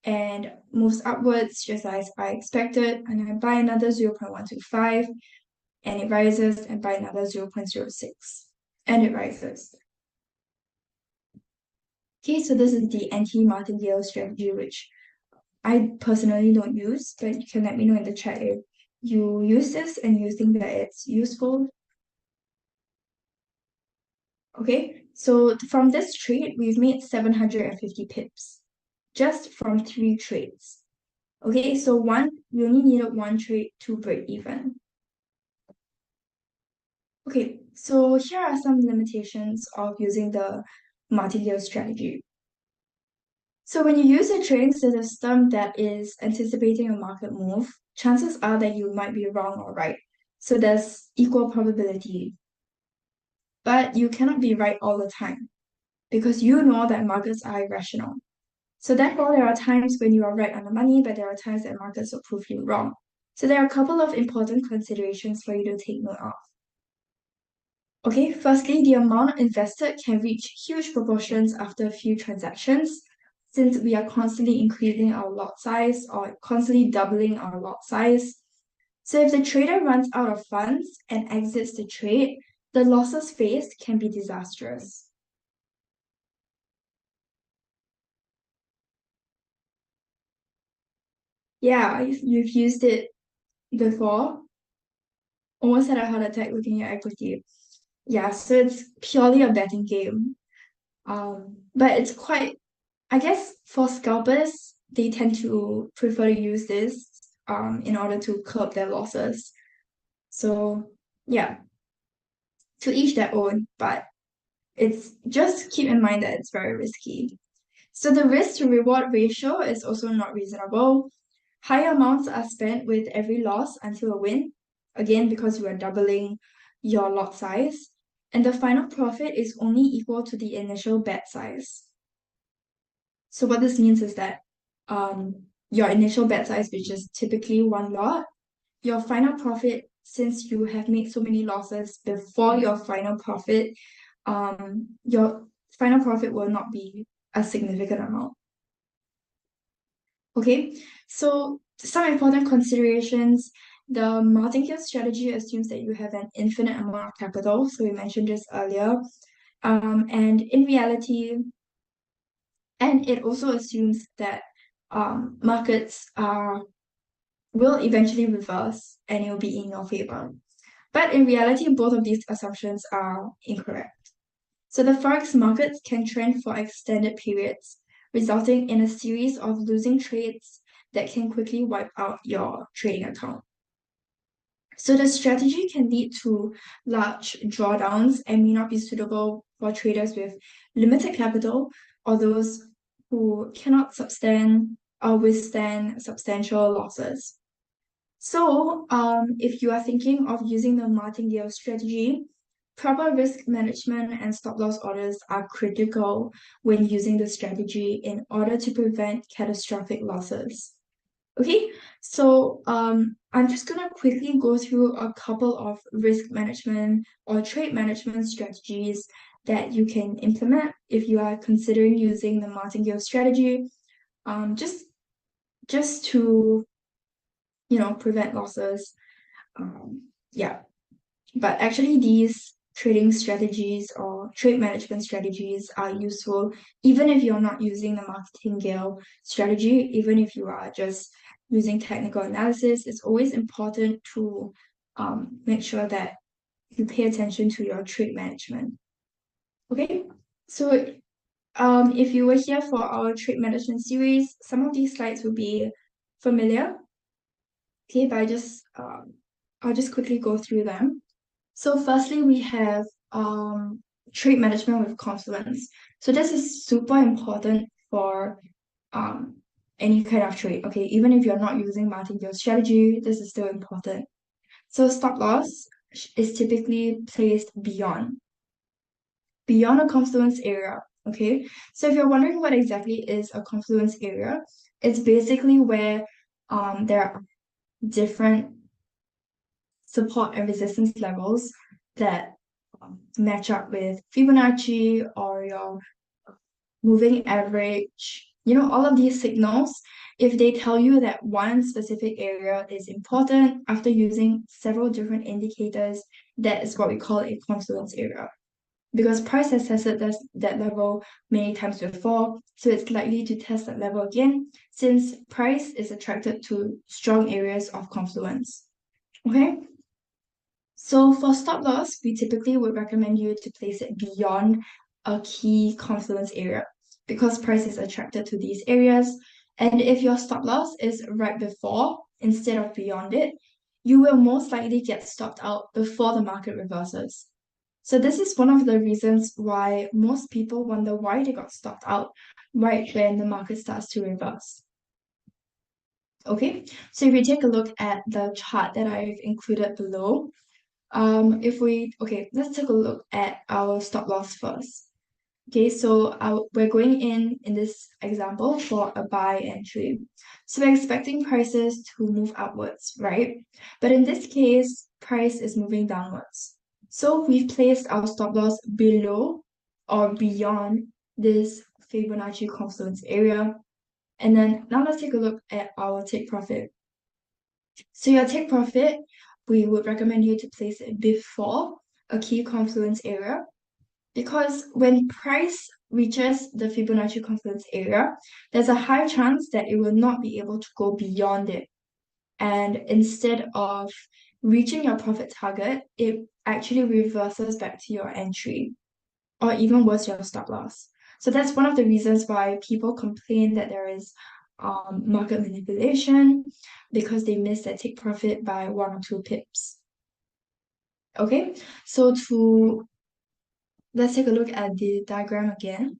and moves upwards just as I expected, and I buy another 0.125 and it rises, and buy another 0.06 and it rises. Okay, so this is the anti-martingale strategy, which I personally don't use, but you can let me know in the chat if you use this and you think that it's useful. Okay, so from this trade, we've made 750 pips just from 3 trades. Okay, so we only needed 1 trade to break even. Okay, so here are some limitations of using the martingale strategy. So when you use a trading system that is anticipating a market move, chances are that you might be wrong or right. So there's equal probability. But you cannot be right all the time because you know that markets are irrational. So therefore, there are times when you are right on the money, but there are times that markets will prove you wrong. So there are a couple of important considerations for you to take note of. Okay, firstly, the amount invested can reach huge proportions after a few transactions, since we are constantly increasing our lot size or constantly doubling our lot size. So if the trader runs out of funds and exits the trade, the losses faced can be disastrous. Yeah, you've used it before. Almost had a heart attack looking at equity. Yeah, so it's purely a betting game. But it's quite, I guess for scalpers, they tend to prefer to use this in order to curb their losses. So yeah, to each their own, but it's just keep in mind that it's very risky. So the risk to reward ratio is also not reasonable. High amounts are spent with every loss until a win, again because you are doubling your lot size, and the final profit is only equal to the initial bet size. So what this means is that your initial bet size, which is typically 1 lot, your final profit, since you have made so many losses before your final profit, your final profit will not be a significant amount. Okay, so some important considerations. The martingale strategy assumes that you have an infinite amount of capital, so we mentioned this earlier. And in reality, and it also assumes that markets are will eventually reverse and it will be in your favor. But in reality, both of these assumptions are incorrect. So the forex markets can trend for extended periods, resulting in a series of losing trades that can quickly wipe out your trading account. So the strategy can lead to large drawdowns and may not be suitable for traders with limited capital or those who cannot withstand substantial losses. So, if you are thinking of using the martingale strategy, proper risk management and stop loss orders are critical when using the strategy in order to prevent catastrophic losses. Okay, so I'm just gonna quickly go through a couple of risk management or trade management strategies that you can implement if you are considering using the martingale strategy, just to prevent losses. Yeah, but actually these trading strategies or trade management strategies are useful even if you're not using the martingale strategy, even if you are just using technical analysis. It's always important to make sure that you pay attention to your trade management. Okay, so if you were here for our trade management series, some of these slides will be familiar. Okay, but I'll just quickly go through them. So firstly, we have trade management with confluence. So this is super important for any kind of trade. Okay, even if you're not using martingale strategy, this is still important. So stop loss is typically placed beyond a confluence area. Okay, so if you're wondering what exactly is a confluence area, it's basically where there are different support and resistance levels that match up with Fibonacci or your moving average, all of these signals. If they tell you that one specific area is important after using several different indicators, that is what we call a confluence area. Because price has tested that level many times before, so it's likely to test that level again since price is attracted to strong areas of confluence. Okay? So for stop loss, we typically would recommend you to place it beyond a key confluence area because price is attracted to these areas. And if your stop loss is right before instead of beyond it, you will most likely get stopped out before the market reverses. So this is one of the reasons why most people wonder why they got stopped out right when the market starts to reverse. Okay, so if we take a look at the chart that I've included below, let's take a look at our stop loss first. Okay, so we're going in this example for a buy entry. So we're expecting prices to move upwards, right? But in this case, price is moving downwards. So we've placed our stop loss below or beyond this Fibonacci confluence area. And then now let's take a look at our take profit. So your take profit, we would recommend you to place it before a key confluence area because when price reaches the Fibonacci confluence area, there's a high chance that it will not be able to go beyond it. And instead of reaching your profit target, it actually reverses back to your entry, or even worse, your stop loss. So that's one of the reasons why people complain that there is market manipulation because they miss that take profit by 1 or 2 pips. Okay, so let's take a look at the diagram again.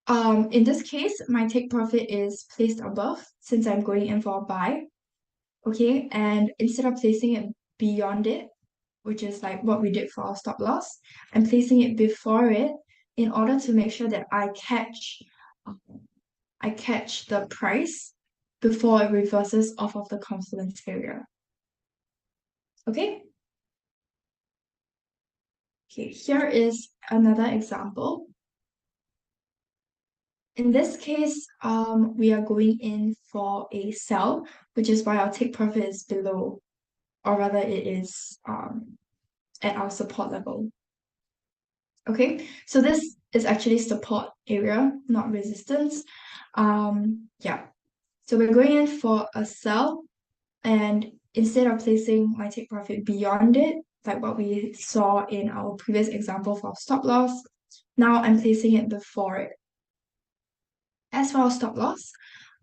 In this case, my take profit is placed above since I'm going in for a buy. Okay, and instead of placing it beyond it, which is like what we did for our stop loss, I'm placing it before it in order to make sure that I catch the price before it reverses off of the confluence area. Okay? Okay, here is another example. In this case, we are going in for a sell, which is why our take profit is below, or rather it is at our support level. Okay, so this is actually support area, not resistance. Yeah, so we're going in for a sell And instead of placing my take profit beyond it, like what we saw in our previous example for stop loss, now I'm placing it before it. As for our stop loss,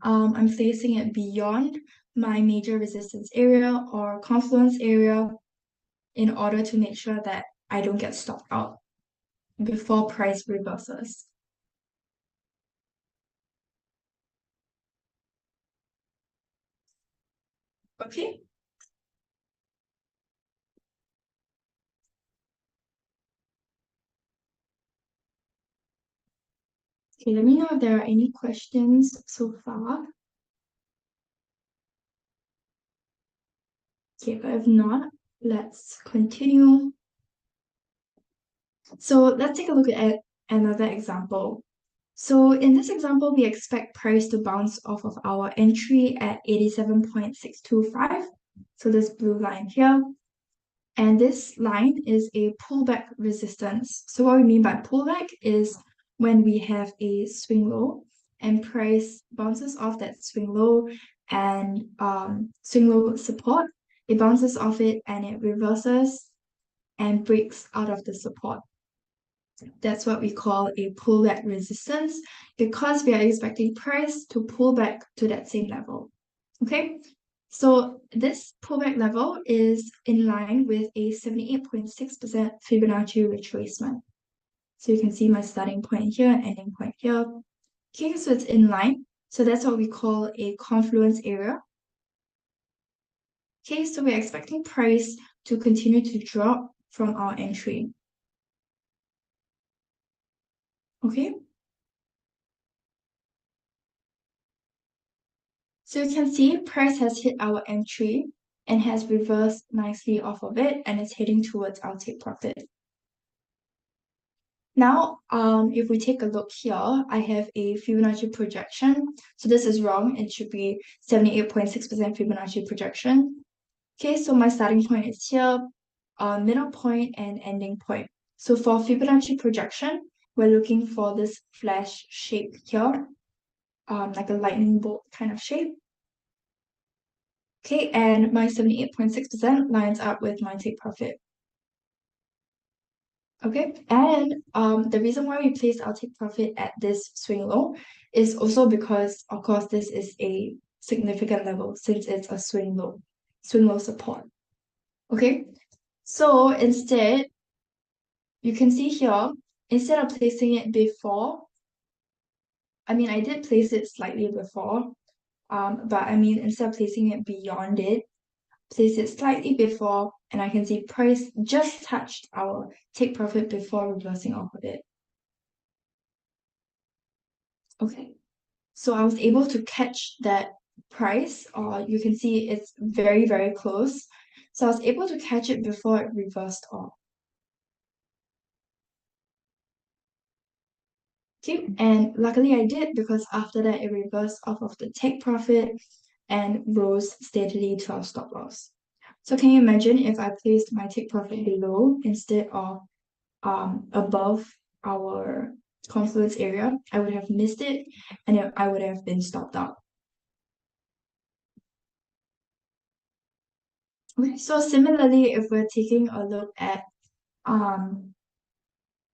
I'm placing it beyond my major resistance area or confluence area in order to make sure that I don't get stopped out before price reverses. Okay. Okay, let me know if there are any questions so far. Okay, but if not, let's continue. So let's take a look at another example. So in this example, we expect price to bounce off of our entry at 87.625. So this blue line here. And this line is a pullback resistance. So what we mean by pullback is when we have a swing low and price bounces off that swing low and swing low support. It bounces off it and it reverses and breaks out of the support. That's what we call a pullback resistance because we are expecting price to pull back to that same level. Okay, so this pullback level is in line with a 78.6% Fibonacci retracement. So you can see my starting point here and ending point here. Okay, so it's in line. So that's what we call a confluence area. Okay, so we're expecting price to continue to drop from our entry. Okay. So you can see price has hit our entry and has reversed nicely off of it and is heading towards our take profit. Now, if we take a look here, I have a Fibonacci projection. So this is wrong. It should be 78.6% Fibonacci projection. Okay, so my starting point is here, middle point and ending point. So for Fibonacci projection, we're looking for this flash shape here, like a lightning bolt kind of shape. Okay, and my 78.6% lines up with my take profit. Okay, and the reason why we place our take profit at this swing low is also because, of course, this is a significant level since it's a swing low support. Okay, so instead, you can see here, instead of placing it before, I mean, I did place it slightly before, but I mean, instead of placing it beyond it, place it slightly before, and I can see price just touched our take profit before reversing off of it. Okay, so I was able to catch that price, or you can see it's very, very close. So I was able to catch it before it reversed off. Okay, and luckily I did because after that it reversed off of the take profit and rose steadily to our stop loss. So can you imagine if I placed my take profit below instead of above our confluence area? I would have missed it and I would have been stopped out. Okay, so similarly, if we're taking a look at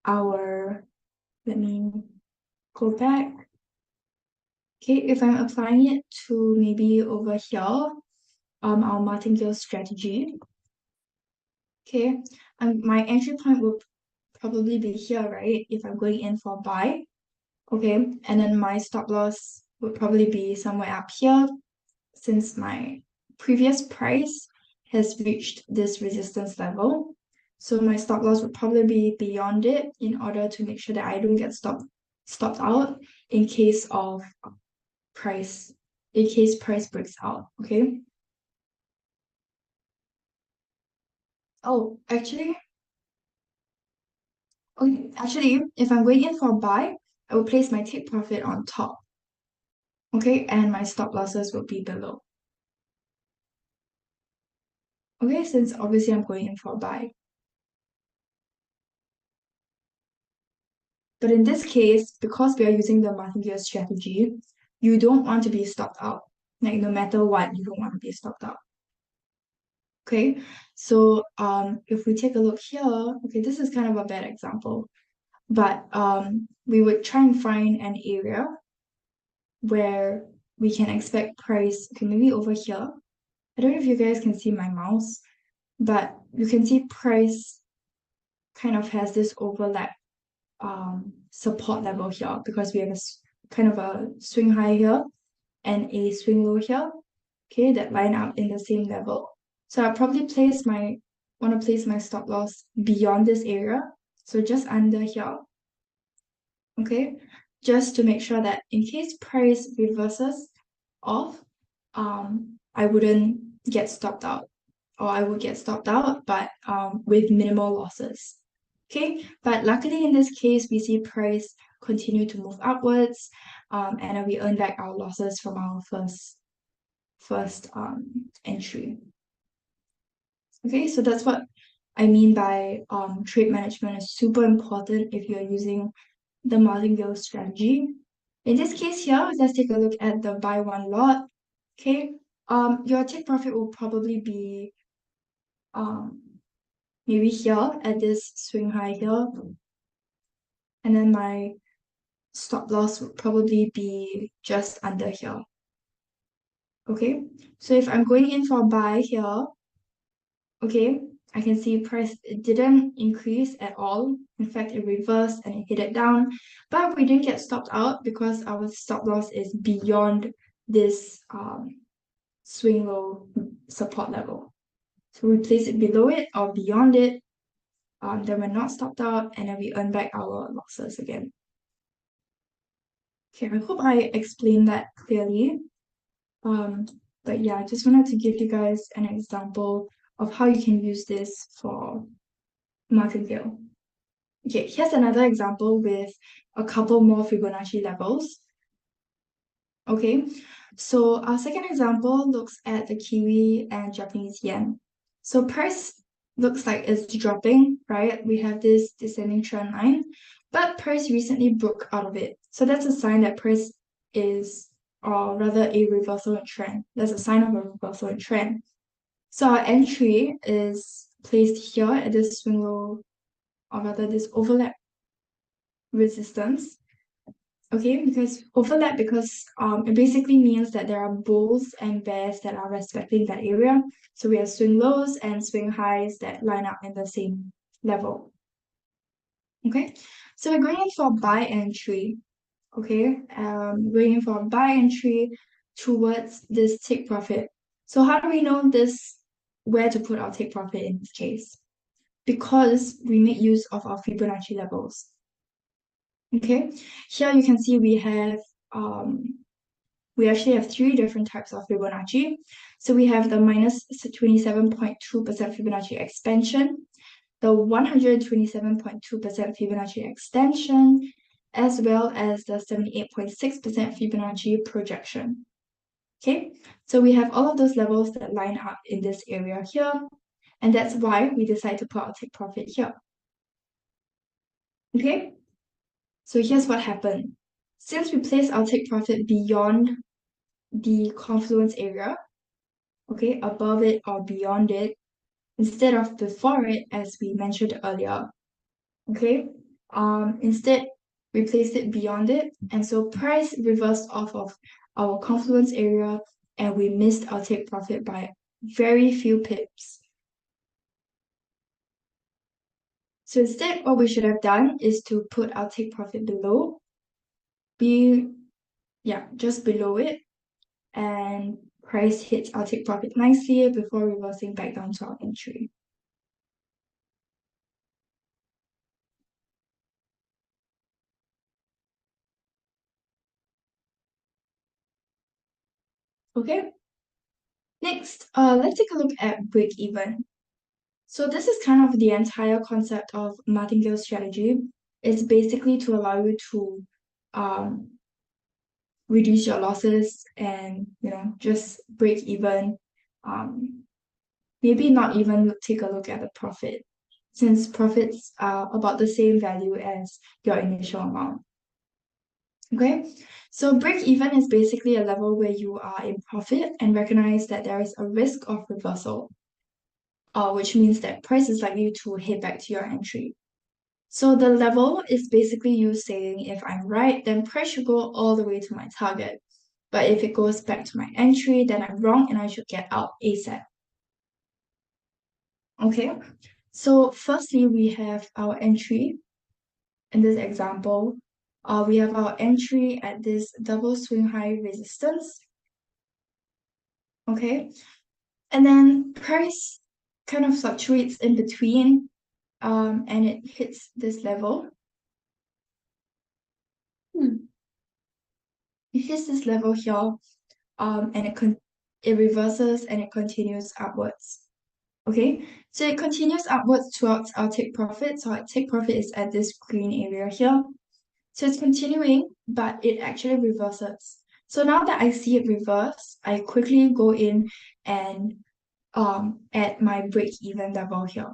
our, let me go back. Okay, if I'm applying it to maybe over here, our martingale strategy. Okay, my entry point would probably be here, right? If I'm going in for buy. Okay, and then my stop loss would probably be somewhere up here since my previous price has reached this resistance level. So my stop loss would probably be beyond it in order to make sure that I don't get stopped out in case of price, in case price breaks out. Okay. Oh, actually, if I'm going in for a buy, I will place my take profit on top. Okay, and my stop losses will be below. Okay, since obviously I'm going in for a buy. But in this case, because we are using the martingale strategy, you don't want to be stopped out. Like no matter what, you don't want to be stopped out. Okay, so if we take a look here, okay, this is kind of a bad example, but we would try and find an area where we can expect price, okay, maybe over here. I don't know if you guys can see my mouse, but you can see price kind of has this overlap support level here because we have a kind of a swing high here and a swing low here, okay, that line up in the same level. So I'll probably want to place my stop loss beyond this area, so just under here, okay, just to make sure that in case price reverses off, I wouldn't get stopped out, or I would get stopped out, but with minimal losses. Okay, but luckily in this case, we see price continue to move upwards, and then we earn back our losses from our first entry. Okay, so that's what I mean by trade management is super important if you're using the martingale strategy. In this case here, let's take a look at the buy one lot. Okay, your take profit will probably be maybe here at this swing high here, and then my stop loss would probably be just under here. Okay, so if I'm going in for a buy here, okay, I can see price didn't increase at all. In fact, it reversed and it hit it down, but we didn't get stopped out because our stop loss is beyond this swing low support level. So we place it below it or beyond it, then we're not stopped out, and then we earn back our losses again. Okay, I hope I explained that clearly. But yeah, I just wanted to give you guys an example of how you can use this for martingale. Okay, here's another example with a couple more Fibonacci levels. Okay, so our second example looks at the Kiwi and Japanese yen. So price looks like it's dropping, right? We have this descending trend line, but price recently broke out of it. So that's a sign that price is, or rather a reversal in trend. That's a sign of a reversal in trend. So our entry is placed here at this swing low, or rather this overlap resistance. Okay, because overlap, because it basically means that there are bulls and bears that are respecting that area. So we have swing lows and swing highs that line up in the same level. Okay, so we're going in for a buy entry. Okay, going in for a buy entry towards this take profit. So how do we know this, where to put our take profit in this case? Because we make use of our Fibonacci levels. Okay, here you can see we actually have three different types of Fibonacci. So we have the minus 27.2% Fibonacci expansion, the 127.2% Fibonacci extension, as well as the 78.6% Fibonacci projection. Okay, so we have all of those levels that line up in this area here, and that's why we decide to put our take profit here. Okay, so here's what happened. Since we place our take profit beyond the confluence area, okay, above it or beyond it, instead of before it, as we mentioned earlier, okay, instead we placed it beyond it, and so price reversed off of our confluence area, and we missed our take profit by very few pips. So instead, what we should have done is to put our take profit below, just below it, and price hits our take profit nicely before reversing back down to our entry. Okay. Next, let's take a look at break even. So this is kind of the entire concept of martingale strategy. It's basically to allow you to reduce your losses and just break even. Maybe not even take a look at the profit, since profits are about the same value as your initial amount. Okay, so break even is basically a level where you are in profit and recognize that there is a risk of reversal. which means that price is likely to head back to your entry. So the level is basically you saying if I'm right, then price should go all the way to my target. But if it goes back to my entry, then I'm wrong and I should get out ASAP. Okay, so firstly, we have our entry. In this example, we have our entry at this double swing high resistance. Okay, and then price kind of fluctuates in between and it hits this level. It hits this level here and it reverses and it continues upwards. Okay, so it continues upwards towards our take profit. So our take profit is at this green area here. So it's continuing, but it actually reverses. So now that I see it reverse, I quickly go in and at my break-even level here.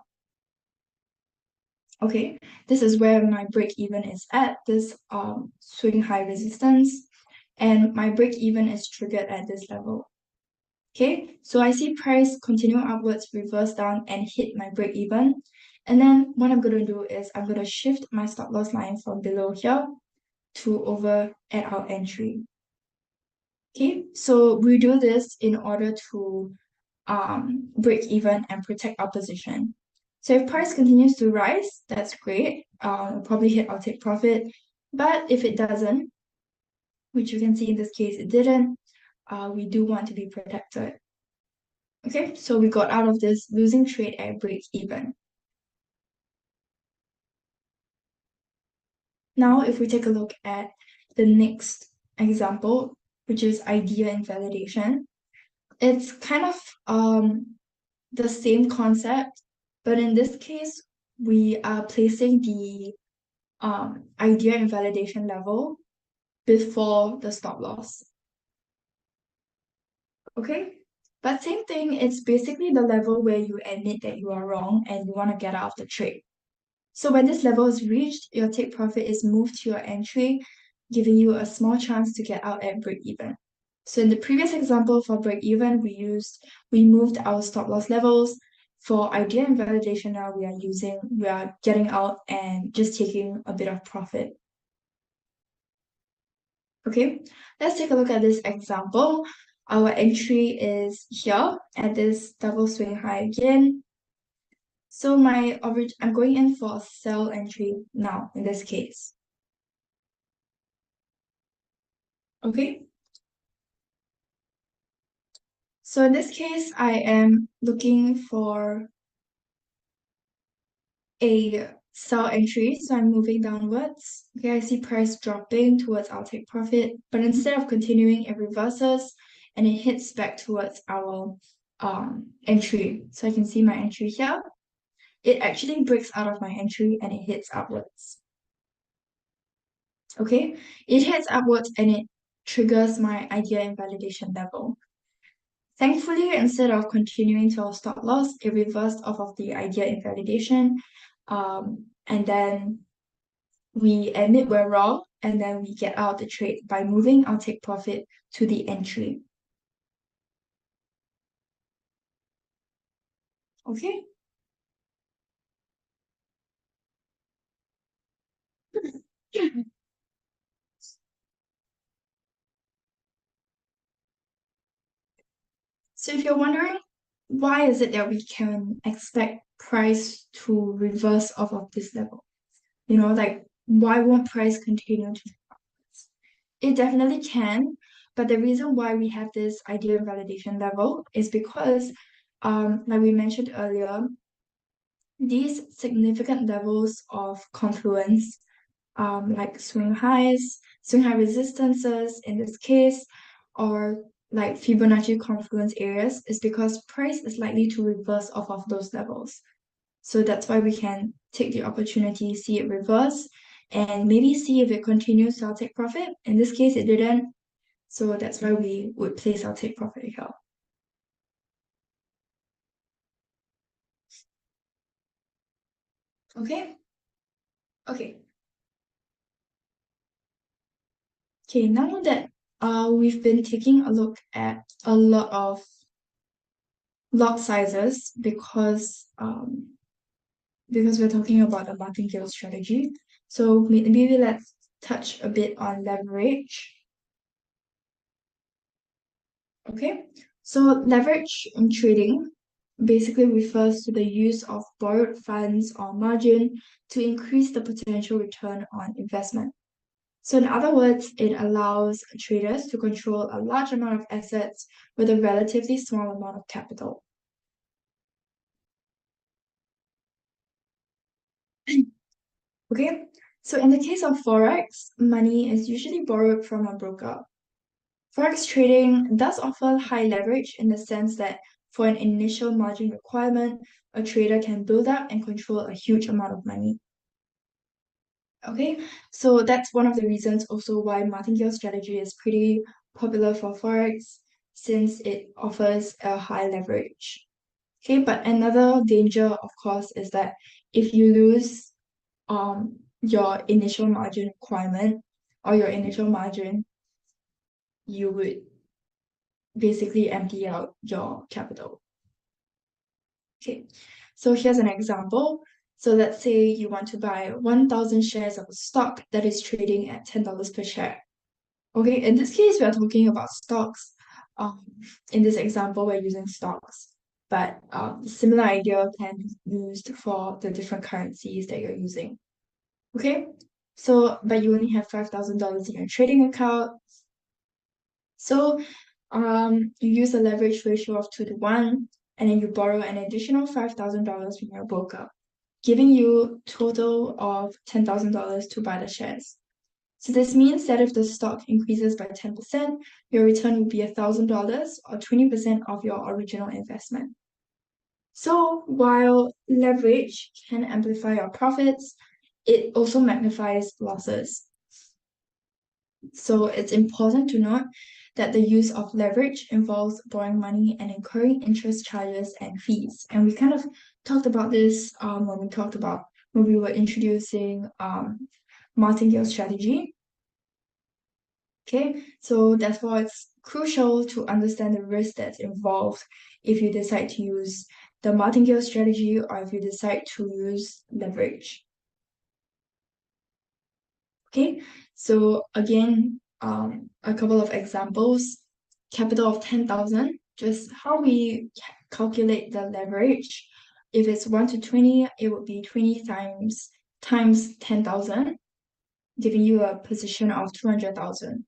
Okay, this is where my break-even is at, this swing high resistance, and my break-even is triggered at this level. Okay, so I see price continue upwards, reverse down, and hit my break-even. And then what I'm going to do is I'm going to shift my stop loss line from below here to over at our entry. Okay, so we do this in order to break even and protect our position. So if price continues to rise, that's great. We'll probably hit our take profit. But if it doesn't, which you can see in this case it didn't, we do want to be protected. Okay, so we got out of this losing trade at break even. Now, if we take a look at the next example, which is idea invalidation, it's kind of the same concept, but in this case, we are placing the idea invalidation level before the stop loss. Okay, but same thing, it's basically the level where you admit that you are wrong and you want to get out of the trade. So when this level is reached, your take profit is moved to your entry, giving you a small chance to get out at break even. So in the previous example for break even, we moved our stop loss levels. For idea invalidation now we are getting out and just taking a bit of profit. Okay, let's take a look at this example. Our entry is here at this double swing high again. So I'm going in for a sell entry now in this case. Okay. So in this case, I am looking for a sell entry. So I'm moving downwards. Okay, I see price dropping towards our take profit, but instead of continuing, it reverses and it hits back towards our entry. So I can see my entry here. It actually breaks out of my entry and it hits upwards. Okay, it hits upwards and it triggers my idea invalidation level. Thankfully, instead of continuing to our stop loss, it reversed off of the idea invalidation. And then we admit we're wrong, and then we get out the trade by moving our take profit to the entry. Okay. So if you're wondering, why is it that we can expect price to reverse off of this level? You know, like why won't price continue to upwards? It definitely can, but the reason why we have this idea validation level is because, like we mentioned earlier, these significant levels of confluence, like swing high resistances in this case, or like Fibonacci confluence areas, is because price is likely to reverse off of those levels. So that's why we can take the opportunity, see it reverse, and maybe see if it continues to our take profit. In this case, it didn't. So that's why we would place our take profit here. Okay? Okay. Okay, now that we've been taking a look at a lot of lot sizes because we're talking about a martingale strategy. So maybe let's touch a bit on leverage. Okay, so leverage in trading basically refers to the use of borrowed funds or margin to increase the potential return on investment. So in other words, it allows traders to control a large amount of assets with a relatively small amount of capital. Okay, so in the case of Forex, money is usually borrowed from a broker. Forex trading does offer high leverage in the sense that for an initial margin requirement, a trader can build up and control a huge amount of money. Okay, so that's one of the reasons also why martingale strategy is pretty popular for Forex since it offers a high leverage. Okay, but another danger, of course, is that if you lose your initial margin requirement or your initial margin, you would basically empty out your capital. Okay, so here's an example. So let's say you want to buy 1,000 shares of a stock that is trading at $10 per share. Okay, in this case, we are talking about stocks. In this example, we're using stocks, but similar idea can be used for the different currencies that you're using. Okay, so but you only have $5,000 in your trading account. So you use a leverage ratio of 2 to 1, and then you borrow an additional $5,000 from your broker, giving you total of $10,000 to buy the shares. So this means that if the stock increases by 10%, your return will be $1,000 or 20% of your original investment. So while leverage can amplify your profits, it also magnifies losses. So it's important to note that the use of leverage involves borrowing money and incurring interest charges and fees. And we kind of talked about this when we were introducing martingale strategy. Okay, so therefore it's crucial to understand the risk that's involved if you decide to use the martingale strategy or if you decide to use leverage. Okay, so again, a couple of examples. Capital of 10,000, just how we calculate the leverage. If it's 1 to 20, it would be 20 times 10,000, giving you a position of 200,000.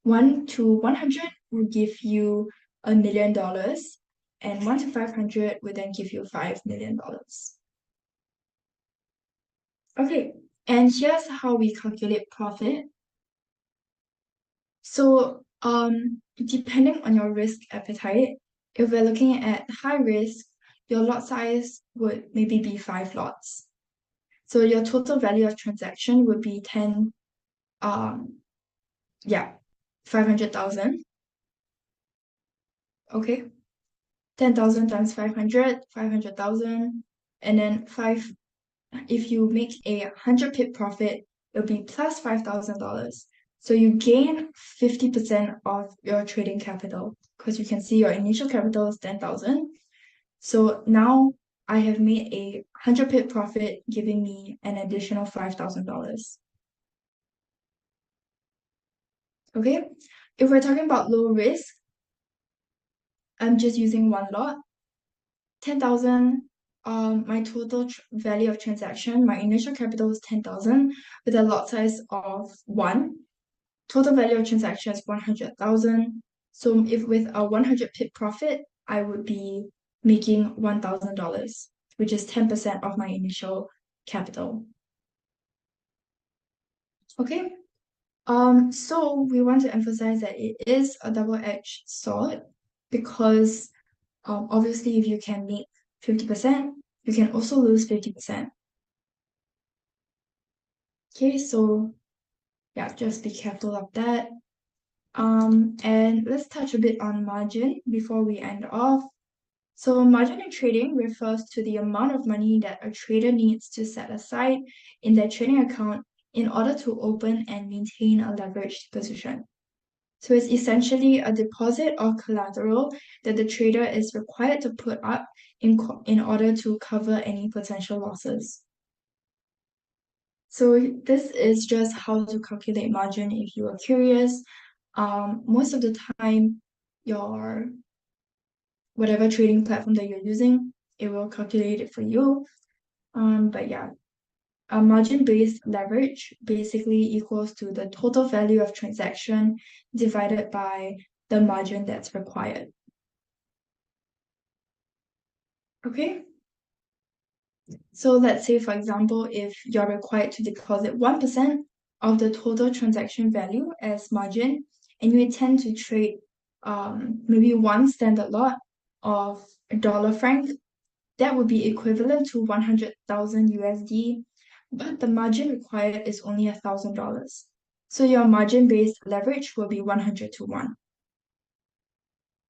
1 to 100 will give you $1 million, and 1 to 500 would then give you $5 million. Okay, and here's how we calculate profit. So, depending on your risk appetite, if we're looking at high risk, your lot size would maybe be 5 lots. So your total value of transaction would be 500,000. Okay, 10,000 times 500,000, and then if you make a 100 pip profit, it'll be plus $5,000. So you gain 50% of your trading capital because you can see your initial capital is 10,000. So now I have made a 100 pip profit, giving me an additional $5,000. Okay, if we're talking about low risk, I'm just using one lot. 10,000, my total value of transaction, my initial capital is 10,000 with a lot size of 1. Total value of transaction is 100,000. So if with a 100 pip profit, I would be making $1,000, which is 10% of my initial capital. Okay. So we want to emphasize that it is a double-edged sword because obviously if you can make 50%, you can also lose 50%. Okay, so yeah, just be careful of that. And let's touch a bit on margin before we end off. So margin in trading refers to the amount of money that a trader needs to set aside in their trading account in order to open and maintain a leveraged position. So it's essentially a deposit or collateral that the trader is required to put up in order to cover any potential losses. So this is just how to calculate margin if you are curious. Most of the time, your whatever trading platform that you're using, it will calculate it for you. But yeah, a margin-based leverage basically equals to the total value of transaction divided by the margin that's required. Okay? So let's say, for example, if you're required to deposit 1% of the total transaction value as margin, and you intend to trade maybe one standard lot of $1 franc, that would be equivalent to 100,000 USD, but the margin required is only $1,000. So your margin-based leverage will be 100 to 1.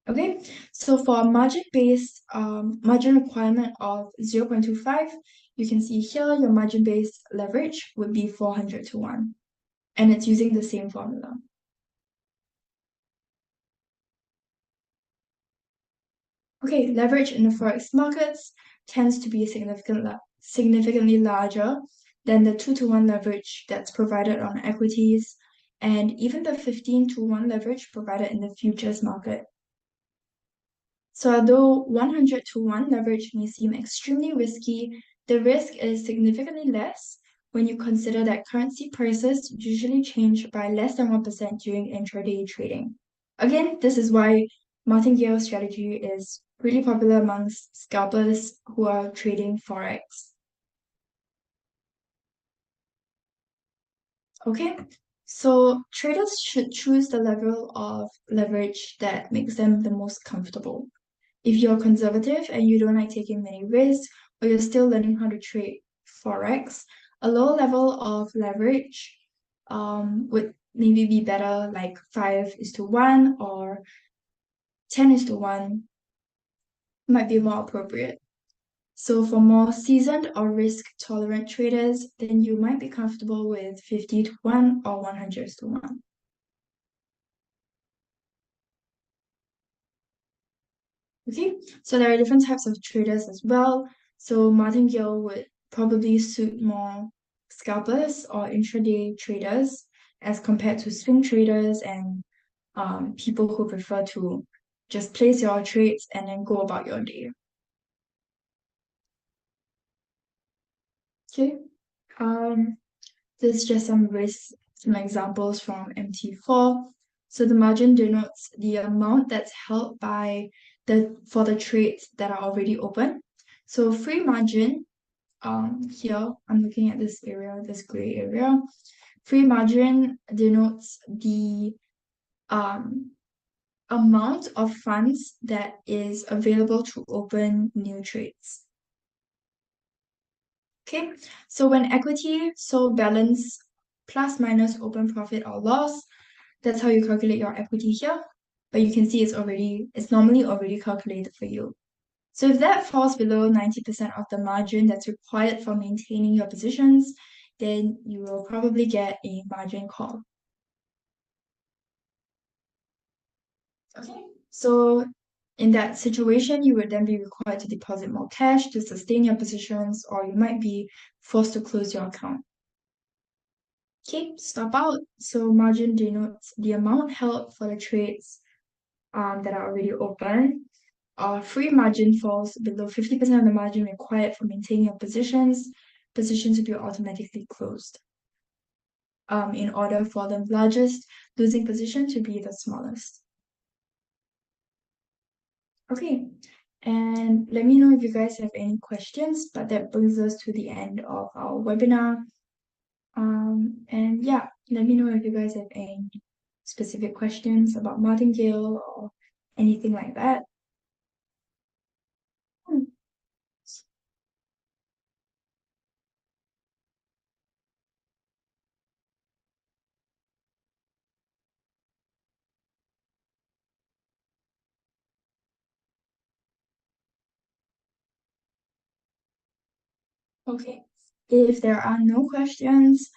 Okay, so for margin-based margin requirement of 0.25, you can see here your margin-based leverage would be 400 to 1, and it's using the same formula. Okay, leverage in the forex markets tends to be significantly larger than the 2 to 1 leverage that's provided on equities, and even the 15 to 1 leverage provided in the futures market. So although 100 to 1 leverage may seem extremely risky, the risk is significantly less when you consider that currency prices usually change by less than 1% during intraday trading. Again, this is why martingale strategy is really popular amongst scalpers who are trading forex. Okay, so traders should choose the level of leverage that makes them the most comfortable. If you're conservative and you don't like taking many risks, or you're still learning how to trade forex, a low level of leverage would maybe be better, like 5:1 or 10:1 might be more appropriate. So for more seasoned or risk-tolerant traders, then you might be comfortable with 50 to 1 or 100 to 1. Okay, so there are different types of traders as well. So martingale would probably suit more scalpers or intraday traders as compared to swing traders and people who prefer to just place your trades and then go about your day. Okay, this is just some examples from MT4. So the margin denotes the amount that's held by for the trades that are already open. So free margin, here I'm looking at this area, this gray area. Free margin denotes the amount of funds that is available to open new trades. Okay, so when equity sold balance plus minus open profit or loss, that's how you calculate your equity here. But you can see it's normally already calculated for you. So if that falls below 90% of the margin that's required for maintaining your positions, then you will probably get a margin call. Okay, so in that situation, you would then be required to deposit more cash to sustain your positions, or you might be forced to close your account. Okay, stop out. So margin denotes the amount held for the trades that are already open. Free margin falls below 50% of the margin required for maintaining your positions. Positions will be automatically closed in order for the largest losing position to be the smallest. Okay, and let me know if you guys have any questions, but that brings us to the end of our webinar. And yeah, let me know if you guys have any specific questions about martingale or anything like that. Okay, if there are no questions,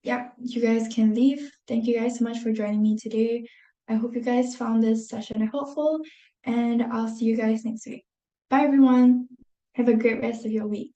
yeah, you guys can leave. Thank you guys so much for joining me today. I hope you guys found this session helpful, and I'll see you guys next week. Bye, everyone. Have a great rest of your week.